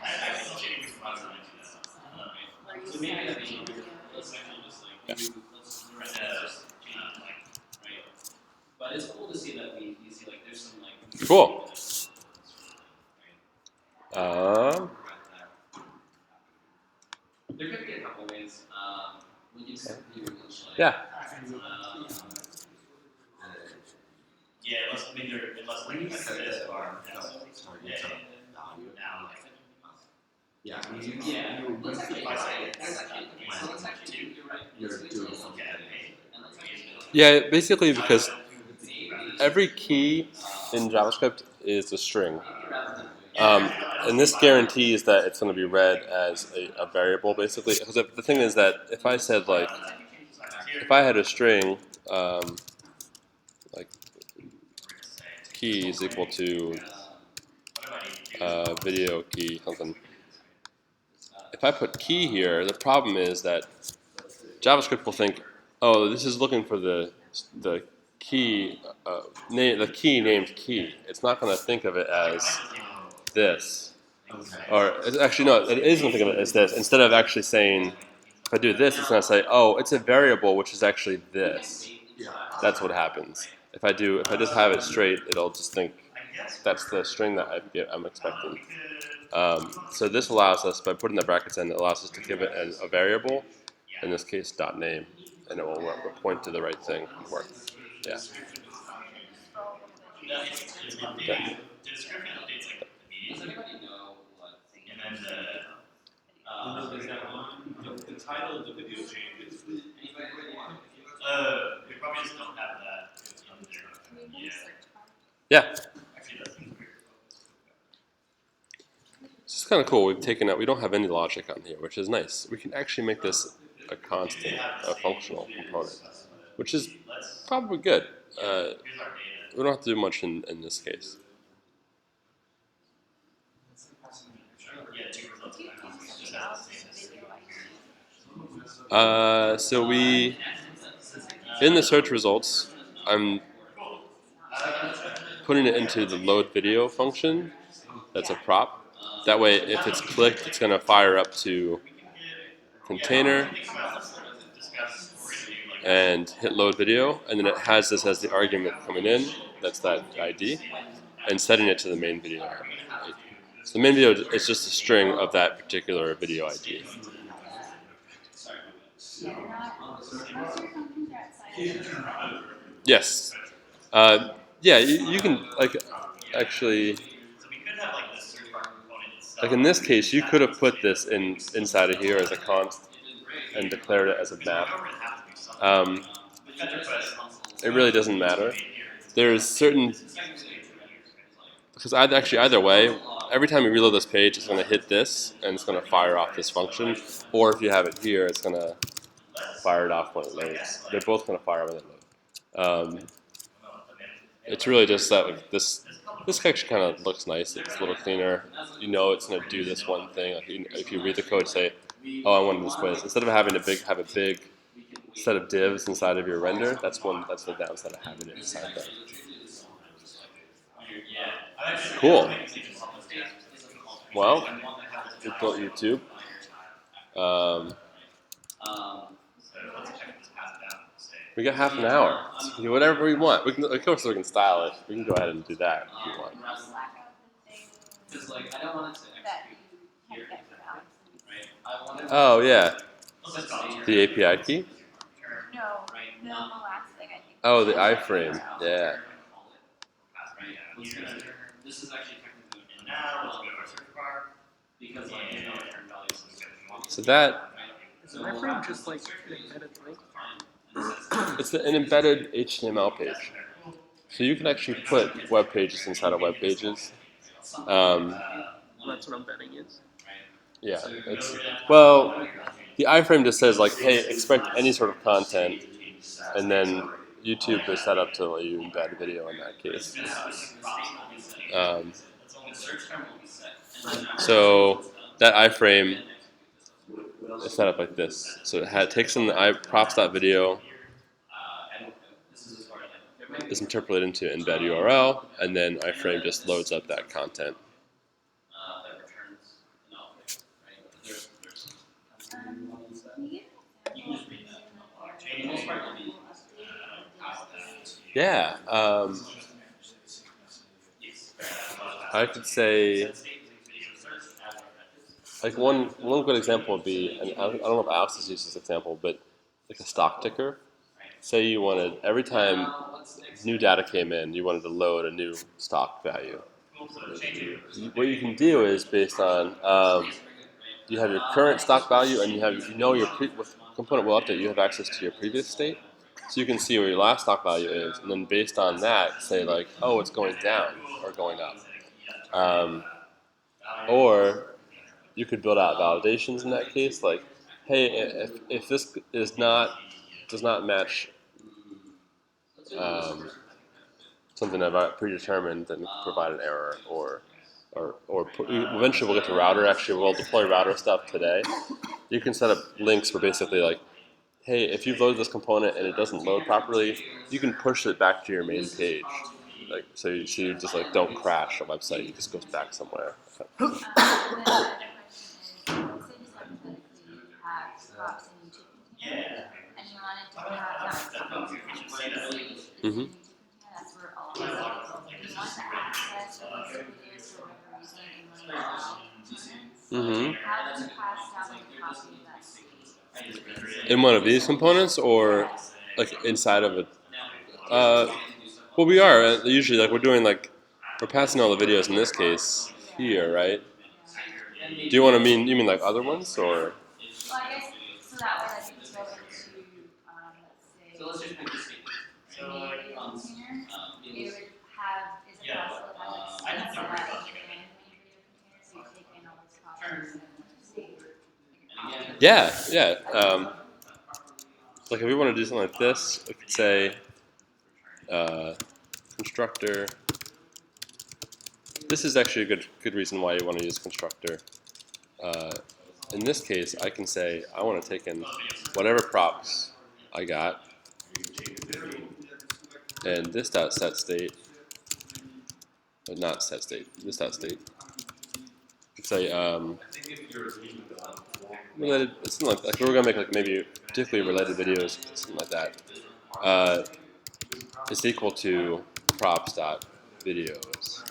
Yeah. But it's cool to see that we see like there's some like Cool. there could be a couple ways. We can see Yeah. Yeah, unless like this bar. Yeah, Yeah, basically because every key in JavaScript is a string. And this guarantees that it's going to be read as a variable, basically. Because the thing is that if I said, like, if I had a string, like, key is equal to video key, something. If I put key here, the problem is that JavaScript will think, oh, this is looking for the key, the key named key. It's not going to think of it as this. Or actually, no, it is going to think of it as this. Instead of actually saying, if I do this, it's going to say, oh, it's a variable which is actually this. That's what happens. If I just have it straight, it'll just think that's the string that I'm expecting. So this allows us, by putting the brackets in, it allows us to give it a variable, in this case, .name, and it will point to the right thing and work. Yeah. The description updates like the media, and then Yeah. It's kind of cool. We've taken out. We don't have any logic on here, which is nice. We can actually make this a constant, a functional component, which is probably good. We don't have to do much in this case. So we, in the search results, I'm putting it into the load video function. That's a prop. That way, if it's clicked, it's going to fire up to container and hit load video, and then it has this as the argument coming in. That's that ID, and setting it to the main video. So the main video is just a string of that particular video ID. Yes. Yeah, you can like actually. Like in this case, you could have put this inside of here as a const and declared it as a map. It really doesn't matter. There's certain, because either way, every time you reload this page, it's going to hit this and it's going to fire off this function. Or if you have it here, it's going to fire it off when it loads. They're both going to fire when it loads. It's really just that like, this actually kind of looks nice. It's a little cleaner. You know it's going to do this one thing. Like if you read the code, say, "Oh, I want to display this." Instead of having to have a big set of divs inside of your render, that's the downside of having it inside there. Cool. Well, we built YouTube. We got half an hour. We can do whatever we want. We can, of course, we can style it. We can go ahead and do that if you want. Oh yeah. The API key? No, the last thing I think. Oh, the iframe. Yeah. This is actually technically in now, let's go to our search bar, because like there's no return values. So that Is an iframe just like an embedded link? it's an embedded HTML page. So you can actually put web pages inside of web pages. That's what embedding is. Yeah, it's well, the iframe just says like, hey, expect any sort of content, and then YouTube is set up to let you embed video in that case. So that iframe is set up like this. So it takes in the props.video, is interpreted into embed URL, and then iframe just loads up that content. Yeah, I could say, like one good example would be, and I don't know if Alex has used this example, but like a stock ticker. Say you wanted, every time new data came in, you wanted to load a new stock value. What you can do is based on, you have your current stock value, and your component will update, you have access to your previous state. So you can see where your last stock value is, and then based on that, say like, oh, it's going down or going up. Or you could build out validations in that case, like, hey, if this does not match something that I've predetermined, then provide an error, or eventually we'll get to router. Actually, we'll deploy router stuff today. You can set up links where basically like, hey, if you've loaded this component and it doesn't load properly, you can push it back to your main page. Like, so you just like don't crash a website, it just goes back somewhere. The other question is, say just hypothetically you have props in YouTube container, and you wanted to have that's where all of this is. You want to access those videos for whatever reason in one of your components. How do you pass down the copy of that state? In one of these components, or like inside of it? Well, we are usually like we're passing all the videos in this case here, right? Do you want to you mean like other ones, or? Well, I guess so that way I can go into let's say maybe a container. It would have is a Yeah, yeah. Like if we want to do something like this, we could say constructor. This is actually a good reason why you want to use constructor. In this case, I can say I want to take in whatever props I got, and this dot set state, but not set state. This dot state. It's a related. It's something like we're gonna make like maybe particularly related videos, something like that. It's equal to props dot videos,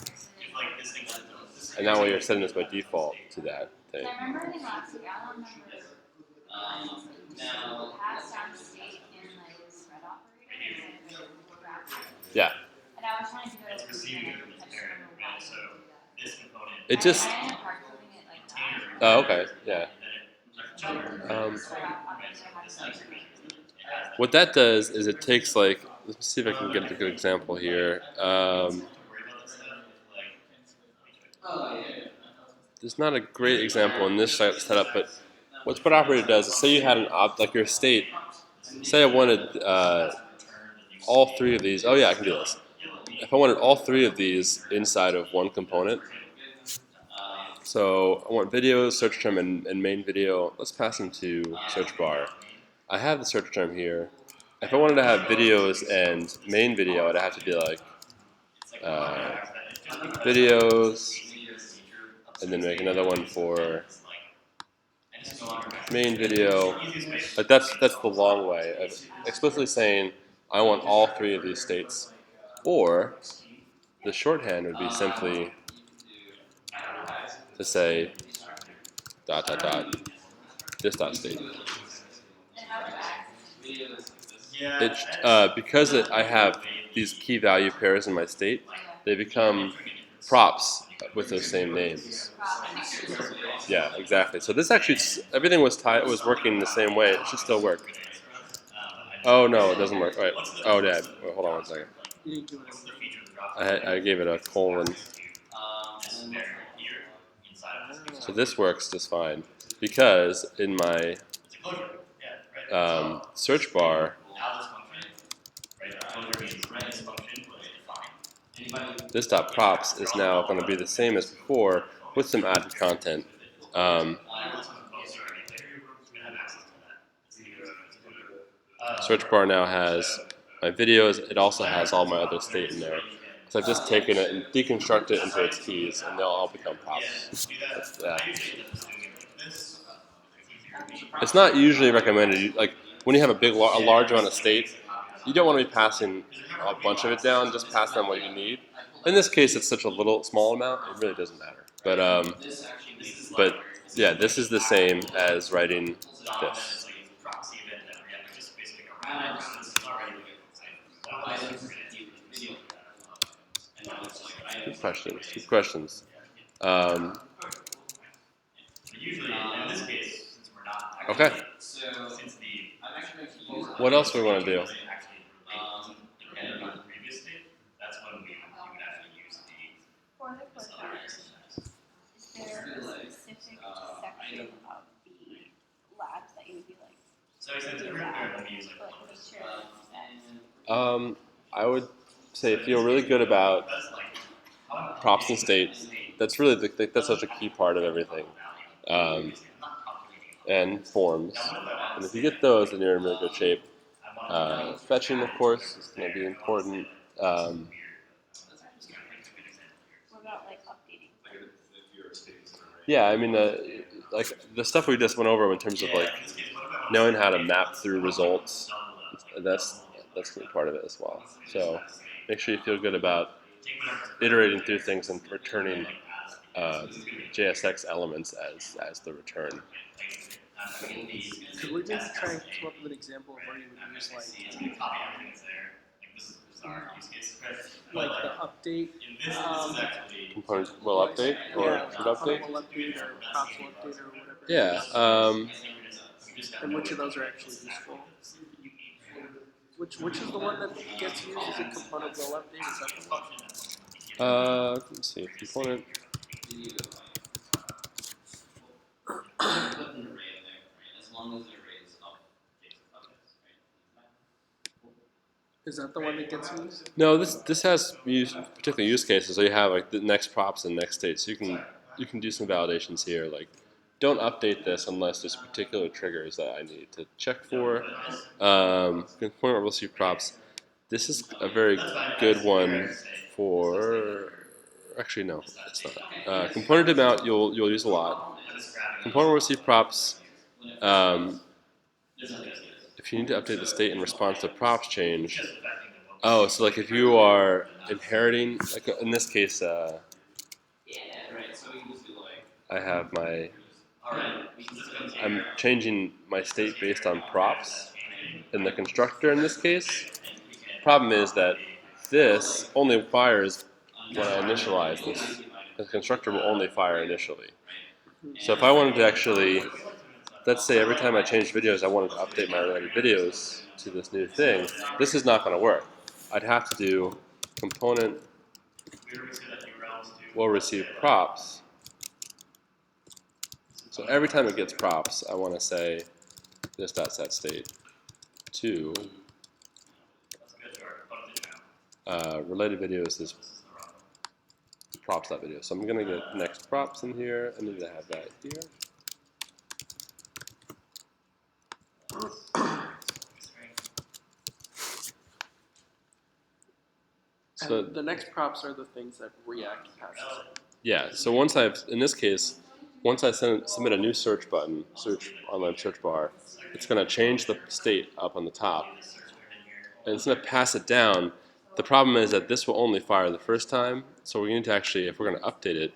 and now you're setting this by default to that thing. I remember in last week, I don't remember Now, pass down state in like spread operator. Yeah. And I was trying to go It's to receiving and it I from the just parent, remember right? why. So this component. It just. I ended up hard coding it like that. Oh, okay. Yeah. So I obviously had to like What that does is it takes like. Let me see if I can get a good example here. There's not a great example in this setup, but what spread operator does is say you had an like your state. Say I wanted all three of these. Oh yeah, I can do this. If I wanted all three of these inside of one component, so I want videos, search term, and main video. Let's pass them to search bar. I have the search term here. If I wanted to have videos and main video, I'd have to be like videos, and then make another one for main video. Like that's the long way of explicitly saying I want all three of these states. Or the shorthand would be simply to say dot dot dot this dot state. Because I have these key value pairs in my state, they become props with those same names. Yeah, exactly. So this actually, everything was tied. It was working the same way. It should still work. Oh no, it doesn't work. All right. Oh yeah. Wait, hold on one second. You didn't give it I gave it a colon. So this works just fine because in my search bar, this dot props is now going to be the same as before with some added content. Search bar now has my videos. It also has all my other state in there. So I've just taken it and deconstructed it into its keys, and they'll all become props. It's not usually recommended. Like when you have a large amount of state, you don't want to be passing a bunch of it down. Just pass down what you need. In this case, it's such a small amount. It really doesn't matter. But yeah, this is the same as writing this. Good questions. Good questions. Okay. What else we want to do? For the course, is there a specific section of the lab that you would be like, I would say feel really good about props and state. That's really that's such a key part of everything. And forms. And if you get those, then you're in really good shape. Fetching, of course, is going to be important. what about like updating? Yeah, I mean, like the stuff we just went over in terms of like knowing how to map through results. That's going to be part of it as well. So make sure you feel good about iterating through things and returning JSX elements as the return. Could we maybe try and come up with an example of where you would use like the update Component will update or yeah, should update? will update or props will update or whatever. Yeah. And which of those are actually useful? Which is the one that gets used? Is it component will update? Is that the one? Let's see. Component. long as it arrays of JSON objects, right? Is that the one that gets used? No, this has particular use cases. So you have like the next props and next state. So you can do some validations here, like don't update this unless there's particular triggers that I need to check for. Component will receive props. This is a very good one for. Actually, no, it's not. Component amount you'll use a lot. Component will receive props. If you need to update the state in response to props change. Oh, so like if you are inheriting, like in this case, Yeah, right. So we can just do like, I have my. alright, we can just continue. I'm changing my state based on props in the constructor in this case. Problem is that this only fires when I initialize this. The constructor will only fire initially. So if I wanted to actually, let's say every time I change videos, I wanted to update my related videos to this new thing, this is not going to work. I'd have to do component will receive props. So every time it gets props, I want to say this dot set state to related videos is props.video. So I'm going to get next props in here. I need to have that here. So And the next props are the things that React passes. yeah, so once in this case, once I submit a new search button, online search bar, it's going to change the state up on the top, and it's going to pass it down. The problem is that this will only fire the first time, so we need to actually, if we're going to update it,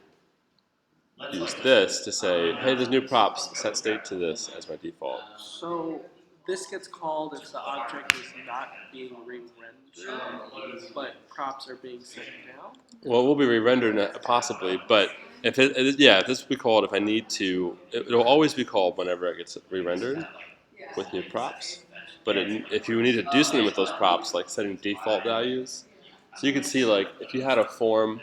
use this to say, hey, there's new props, set state to this as my default. So this gets called if the object is not being re-rendered, but props are being sent down. Well, it will be re-rendered possibly, but if if this will be called if I need to. It'll always be called whenever it gets re-rendered with new props. But if you need to do something with those props, like setting default values, so you could see like if you had a form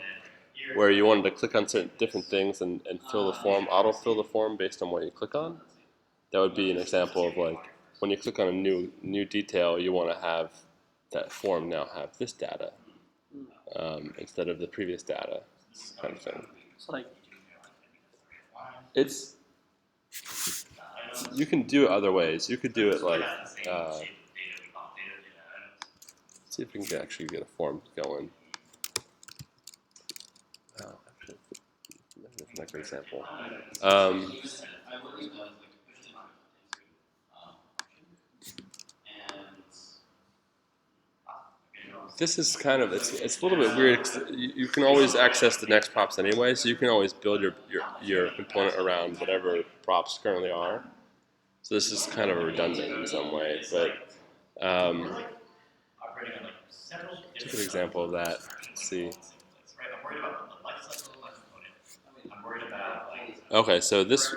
where you wanted to click on certain different things and fill the form, auto-fill the form based on what you click on, that would be an example of like when you click on a new detail, you want to have that form now have this data instead of the previous data kind of thing. It's like It's you can do it other ways. You could do it like see if we can actually get a form going. Oh, actually, that's not a great example. This is kind of it's a little bit weird. You can always access the next props anyway, so you can always build your component around whatever props currently are. So this is kind of redundant in some way, but just an example of that. Let's see. Okay, so this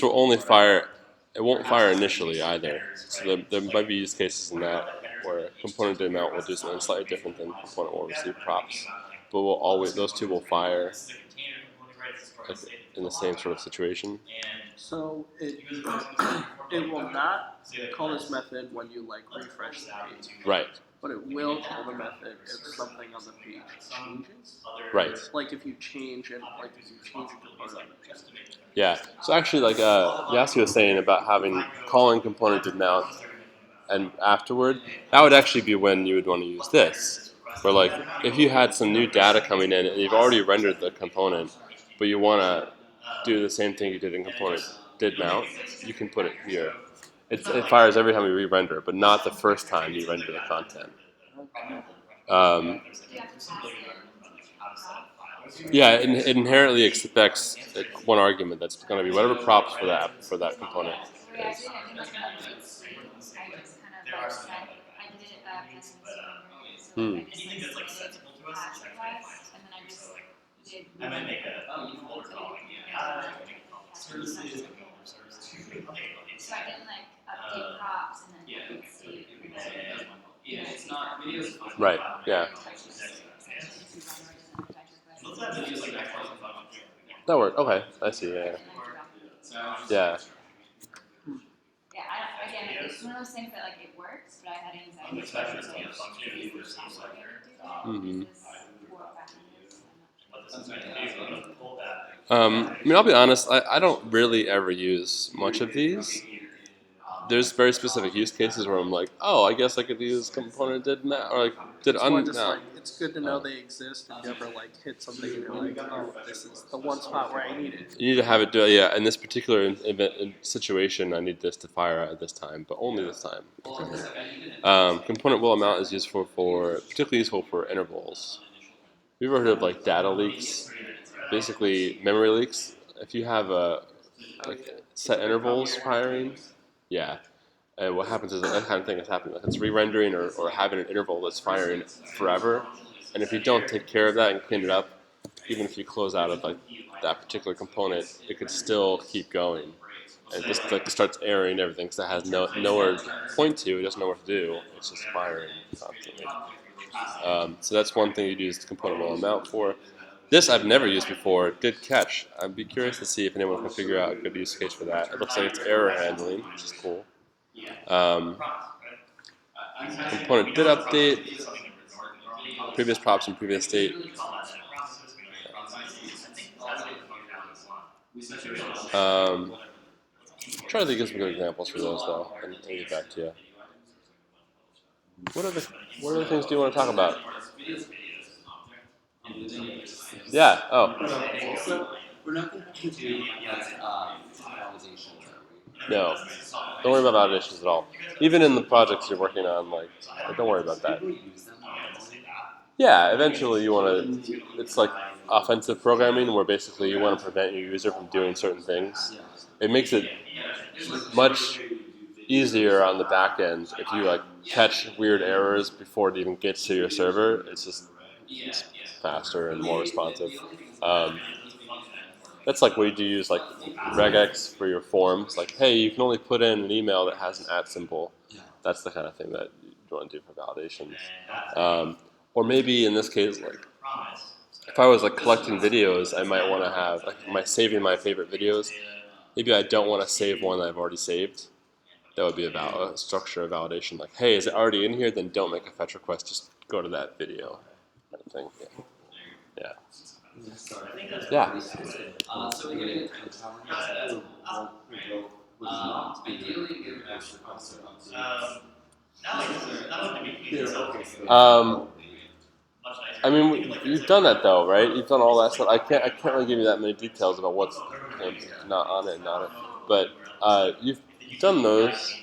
will only fire. It won't fire initially either. So there might be use cases in that where component amount will do something slightly different than component will receive props, but will always those two will fire in the same sort of situation. so it it will not call this method when you like refresh the page, Right. but it will call the method if something on the page changes. Right. Like if you change it, like if you change a component on the page. Yeah. So actually, like Yasi was saying about calling component amount and afterward, that would actually be when you would want to use this. Where like if you had some new data coming in and you've already rendered the component, but you want to do the same thing you did in component did mount, you can put it here. It fires every time you re-render, but not the first time you render the content. Yeah, it inherently expects one argument that's going to be whatever props for that component is. I might make a folder calling services. So I didn't like update props and then see. Yeah, it's not videos. Right. Yeah. That worked. Okay, I see. Yeah. Yeah. it's one of those things that like it works, but I had anxiety. Especially So, if it's a function is you this seems software like gonna do that? Mhm. Is this for packages? I'm not sure. what this is going to do, I'm going to pull that. I mean, I'll be honest. I don't really ever use much of these. There's very specific use cases where I'm like, oh, I guess I could use component did mount or like did It's more just unmount. like it's good to know they exist if you ever like hit something and you're like, oh, this is the one spot where I need it. You need to have it do yeah. In this particular situation, I need this to fire at this time, but only this time. Component will amount is useful for particularly useful for intervals. Have you ever heard of like data leaks? Basically, memory leaks. If you have like set intervals firing, yeah. And what happens is that kind of thing is happening. Like it's re-rendering or having an interval that's firing forever. And if you don't take care of that and clean it up, even if you close out of like that particular component, it could still keep going. And it just like starts erroring everything because it has nowhere to point to. It doesn't know what to do. It's just firing constantly. So that's one thing you'd use the component will amount for. This I've never used before. Did catch. I'd be curious to see if anyone can figure out a good use case for that. It looks like it's error handling, which is cool. Component did update. Previous props in previous state. Try to think of some good examples for those though, and I'll get back to you. What other things do you want to talk about? Yeah. Oh. So we're not going to do validation, are we? No. Don't worry about validations at all. Even in the projects you're working on, like, don't worry about that. People use them. Yeah. Eventually, you want to. It's like offensive programming, where basically you want to prevent your user from doing certain things. Yeah. It makes it much easier on the back end if you like catch weird errors before it even gets to your server. It's faster and more responsive. That's like what you use like regex for your forms. Like, hey, you can only put in an email that has an @ symbol. Yeah. That's the kind of thing that you want to do for validations. Or maybe in this case, like if I was like collecting videos, I might want to have like am I saving my favorite videos? Maybe I don't want to save one that I've already saved. That would be a structure of validation. Like, hey, is it already in here? Then don't make a fetch request. Just go to that video. Kind of thing. Yeah. Yeah. So we're getting a tower ideally get an extra cost I mean, you've done that though, right? You've done all that stuff. I can't really give you that many details about what's not on it and not it. But you've done those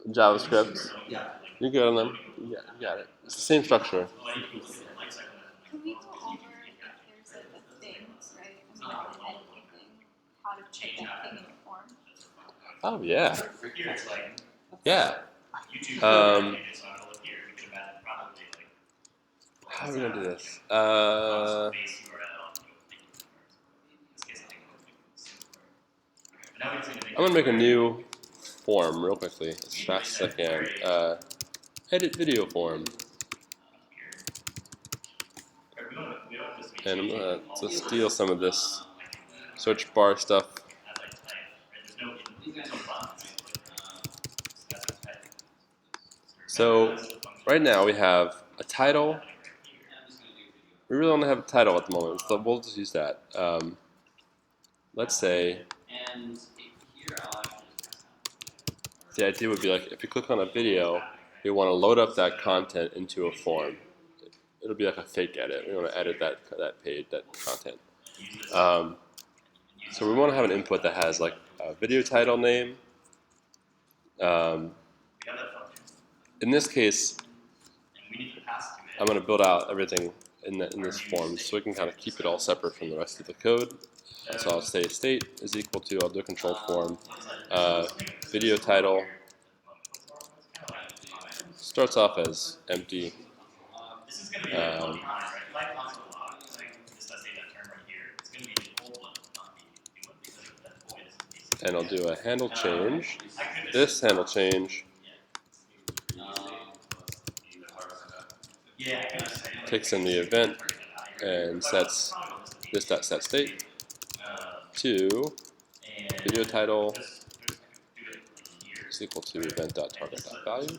JavaScript. Yeah. You're good on them. You got it. It's the same structure. Can we go over if there's like a thing, right? I mean, like an editing thing, how to check that thing in your form? Oh yeah. Here it's like Yeah. YouTube. So I'm gonna look here. You can imagine probably like. How are we gonna do this? Base URL. In this case, I think but now we just need to make I'm gonna make a new form real quickly, as fast as I can. Edit video form, and I'm gonna steal some of this search bar stuff. So right now we have a title. We really only have a title at the moment, so we'll just use that. Let's say the idea would be like if you click on a video, you want to load up that content into a form. It'll be like a fake edit. We want to edit that page, that content. So we want to have an input that has like a video title name. In this case, I'm going to build out everything in this form so we can kind of keep it all separate from the rest of the code. So I'll say state is equal to, I'll do a control form, video title, starts off as empty, and I'll do a handle change, this handle change, takes in the event and sets this.set state to video title is equal to event.target.value.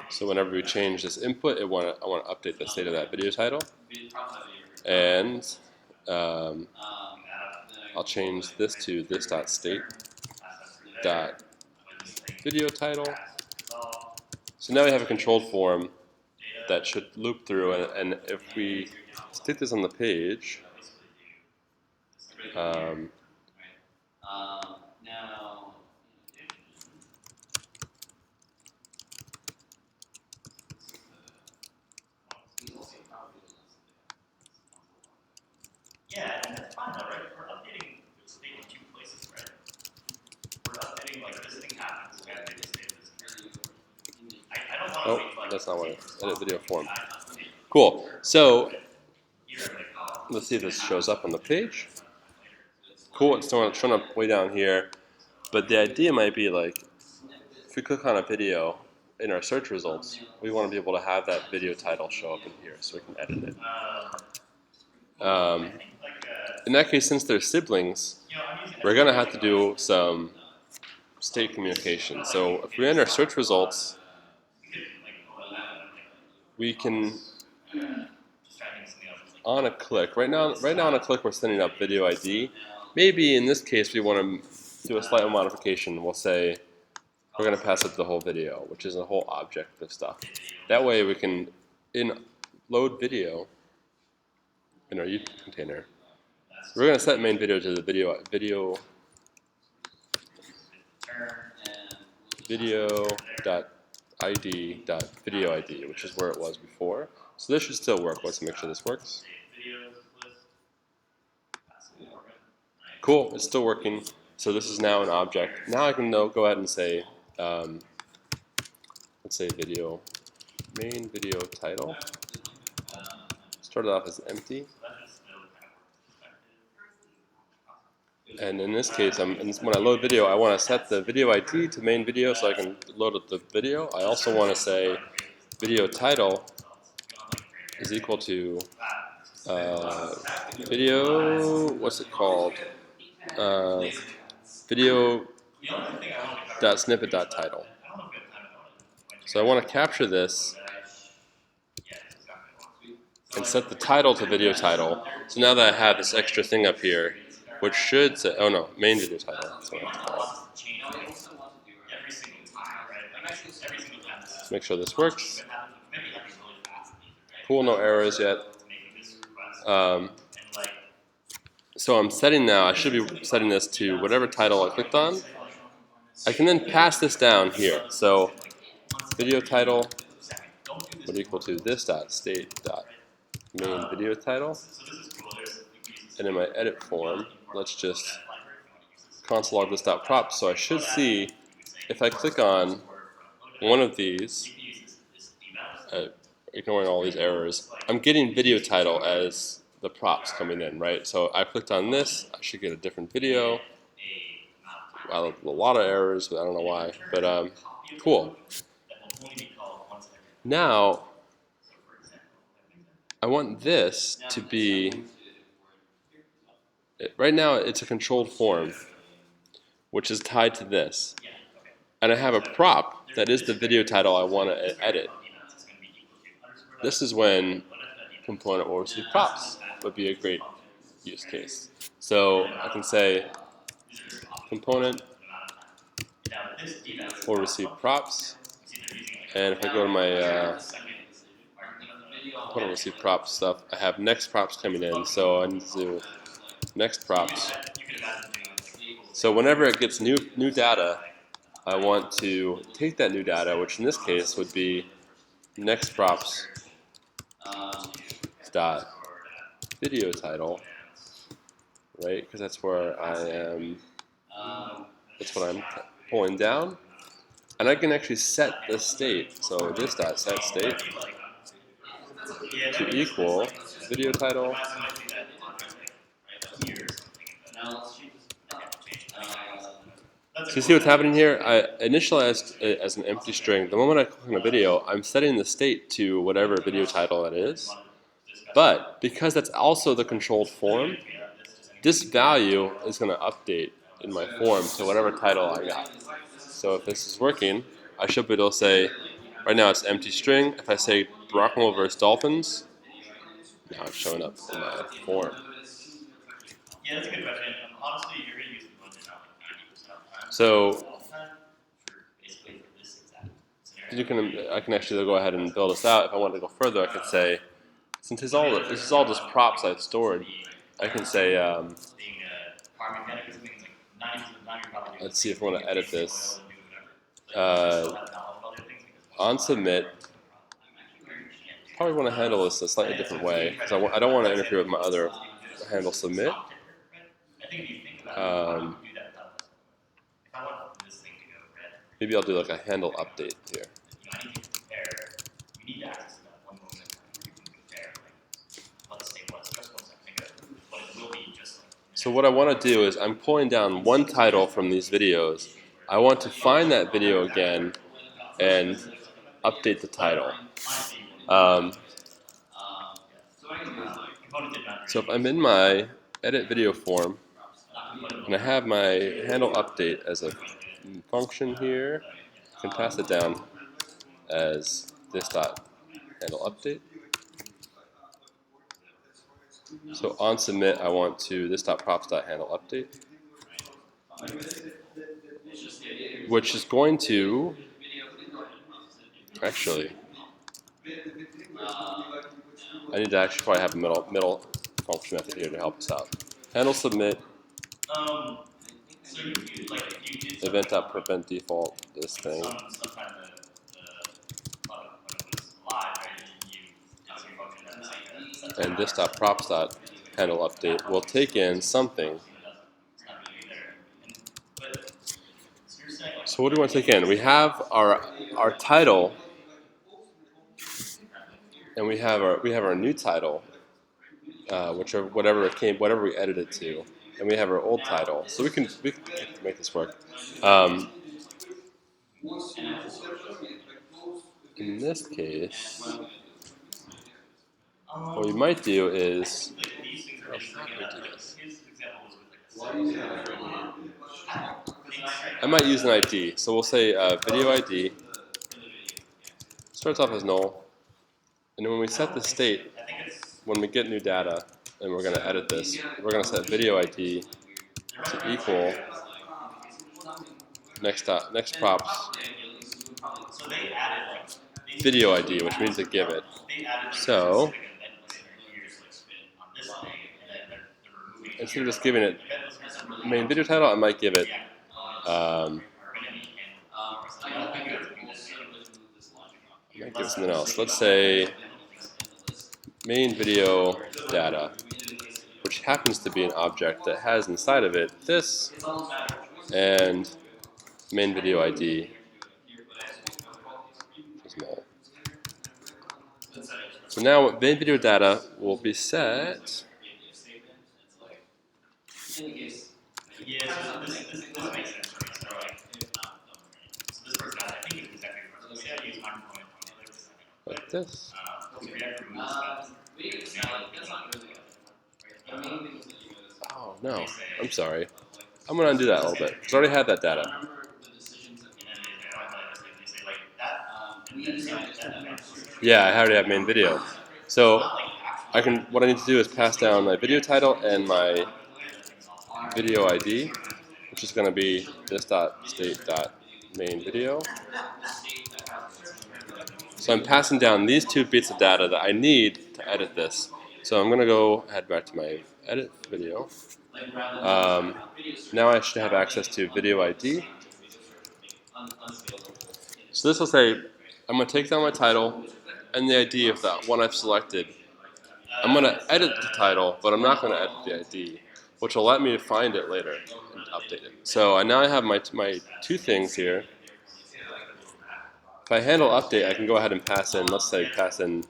So whenever we change this input, I want to update the state of that video title, and I'll change this to this.state.video title. So now we have a controlled form that should loop through, and if we stick this on the page, yeah, and that's fine though, right? We're updating the state in two places, right? We're updating, like, this thing happens, we gotta update the state of this here. I don't want to oh, wait, like, that's not what I edit video form. Cool. So let's see if this shows up on the page. Cool, it's showing up way down here, but the idea might be like, if we click on a video in our search results, we want to be able to have that video title show up in here so we can edit it. In that case, since they're siblings, we're going to have to do some state communication. So if we enter search results, we can, on a click, right now on a click we're sending up video ID. Maybe in this case we want to do a slight modification. We'll say we're going to pass up the whole video, which is a whole object of stuff. That way we can load video in our YouTube container. We're going to set main video to the video .id.video ID, which is where it was before. So this should still work. Let's make sure this works. Cool, it's still working. So this is now an object. Now I can go ahead and say, let's say main video title. Start it off as empty. And in this case, when I load video, I want to set the video ID to main video so I can load up the video. I also want to say video title is equal to video, what's it called? Video.snippet.title. So I want to capture this and set the title to video title. So now that I have this extra thing up here, which should say, oh no, main video title. That's what I have to call it. Let's make sure this works. Cool, no errors yet. So I'm setting now, I should be setting this to whatever title I clicked on. I can then pass this down here. So video title would equal to this.state.main video title. And in my edit form, let's just console log this.props. So I should see, if I click on one of these, ignoring all these errors, I'm getting video title as the props coming in, right? So I clicked on this, I should get a different video. Well, a lot of errors, but I don't know why. But cool. Now, I want this to be, right now it's a controlled form, which is tied to this. And I have a prop that is the video title I want to edit. This is when component will receive props, would be a great use case. So I can say component will receive props, and if I go to my component receive props stuff, I have next props coming in, so I need to do next props. So whenever it gets new data, I want to take that new data, which in this case would be next props dot video title, right? Because that's where I am. That's what I'm pulling down, and I can actually set the state. So this dot set state to equal video title. So you see what's happening here? I initialized it as an empty string. The moment I click on a video, I'm setting the state to whatever video title that is. But because that's also the controlled form, this value is going to update in my form to whatever title I got. So if this is working, I should be able to say, right now it's empty string. If I say Brockwell versus Dolphins, now it's showing up in my form. Yeah, that's a good question. Honestly, you're going to use the budget not like 90% of the time. So All the time, basically for this exact scenario. I can actually go ahead and build this out. If I wanted to go further, I could say, since this is all just props I've stored, I can say, Being a farm mechanic or something, it's like 90% of the time you're probably doing let's see if I want to edit this. oil and do whatever. But you still have knowledge of other things because On submit, probably want to handle this a slightly different way because I don't want to interfere with my other handle submit. I think if you think about it, you do that without this. If I want this thing to go red, Maybe I'll do like a handle update here. I need to compare. You need to access that one moment where you can compare. Like, let's say what's just 1 second ago, but it will be just like. So what I want to do is I'm pulling down one title from these videos. I want to find that video again and update the title. So if I'm in my edit video form and I have my handle update as a function here, I can pass it down as this dot handle update. So on submit, I want to this dot props dot handle update, which is going to actually. I need to actually probably have a middle function method here to help us out. Handle submit. So you like if you did Event.prevent default this thing. sometime when it was live, right? You did some function that And this dot props dot handle update will take in something. So what do we want to take in? We have our title, and we have our new title, which are whatever we edited to, and we have our old title. So we can make this work. In this case, what we might do is I might use an ID. So we'll say video ID starts off as null, and then when we set the state, when we get new data, and we're going to edit this, we're going to set video ID to equal next props video ID, which means to give it. So instead of just giving it main video title, I might give it something else. Let's say main video data, which happens to be an object that has inside of it this and main video ID. So now main video data will be set. Like this. Oh no, I'm sorry. I'm gonna undo that a little bit. Because I already had that data. Yeah, I already have main video. So what I need to do is pass down my video title and my video ID, which is going to be this dot state dot main video. So I'm passing down these two bits of data that I need to edit this. So I'm going to go head back to my edit video. Now I should have access to video ID. So this will say, I'm going to take down my title and the ID of that one I've selected. I'm going to edit the title, but I'm not going to edit the ID, which will let me find it later and update it. So now I have my two things here. If I handle update, I can go ahead and pass in, let's say pass in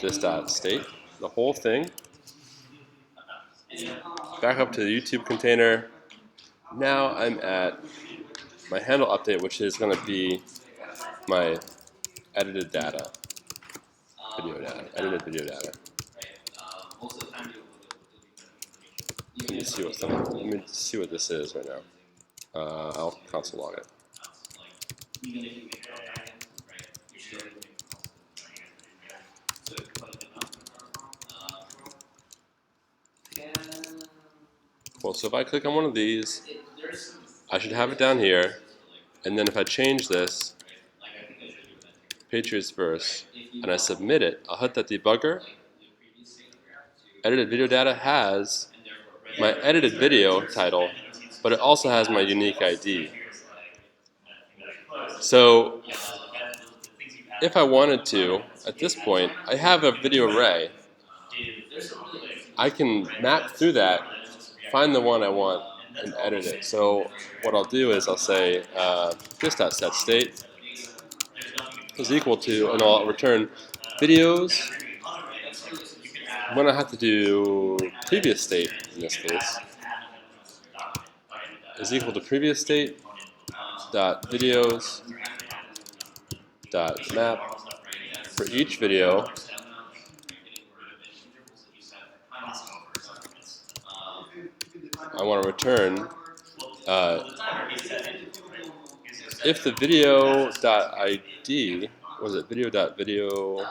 this dot state, the whole thing. Back up to the YouTube container. Now I'm at my handle update, which is going to be my edited data, edited video data. So me see what this is right now. I'll console log it. Even if you make it right, you should Cool. So if I click on one of these, I should have it down here, and then if I change this, Patriots verse, and I submit it, I'll hit that debugger. Edited video data has my edited video title, but it also has my unique ID. So if I wanted to, at this point, I have a video array. I can map through that, find the one I want, and edit it. So what I'll do is I'll say this.setState is equal to, and I'll return videos. I'm going to have to do previous state in this case is equal to previous state dot videos dot map for each video. I want to return if the video dot ID was it video dot video.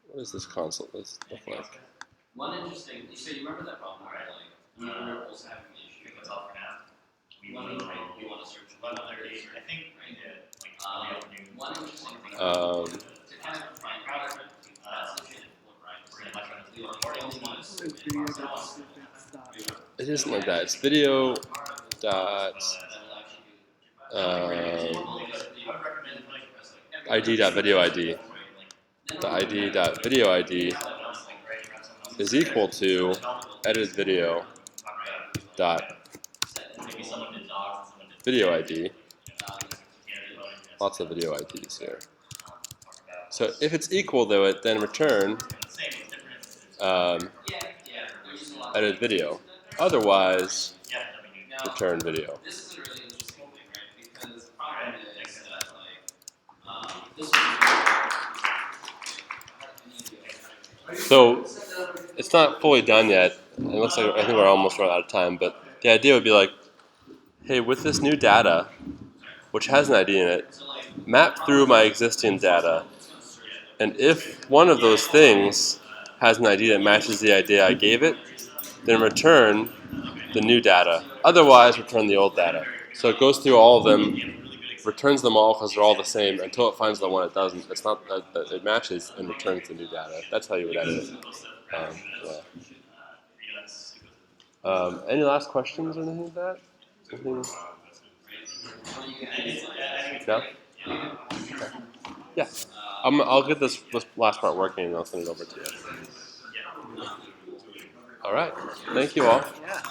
What does this console look like? One interesting, so you remember that problem where like we were also having the issue. That's all for now. We want to search I think one interesting thing Um, to kind of find out that's the shit, right? We only want to search it isn't like that. It's video dot ID dot video ID. The ID dot video ID is equal to edited video dot video ID. Lots of video IDs here. So if it's equal to it, then return edited video. Otherwise, return video. This is a really interesting thing, right? Because the problem is that like this So it's not fully done yet. It looks like I think we're almost run out of time. But the idea would be like, hey, with this new data, which has an ID in it, map through my existing data, and if one of those things has an ID that matches the ID I gave it, then return the new data. Otherwise, return the old data. So it goes through all of them, returns them all because they're all the same until it finds the one it doesn't. It's not it matches and returns the new data. That's how you would edit it. Any last questions or anything like that? Anything? No? Okay. Yeah. I'll get this last part working and I'll send it over to you. All right. Thank you all. Yeah.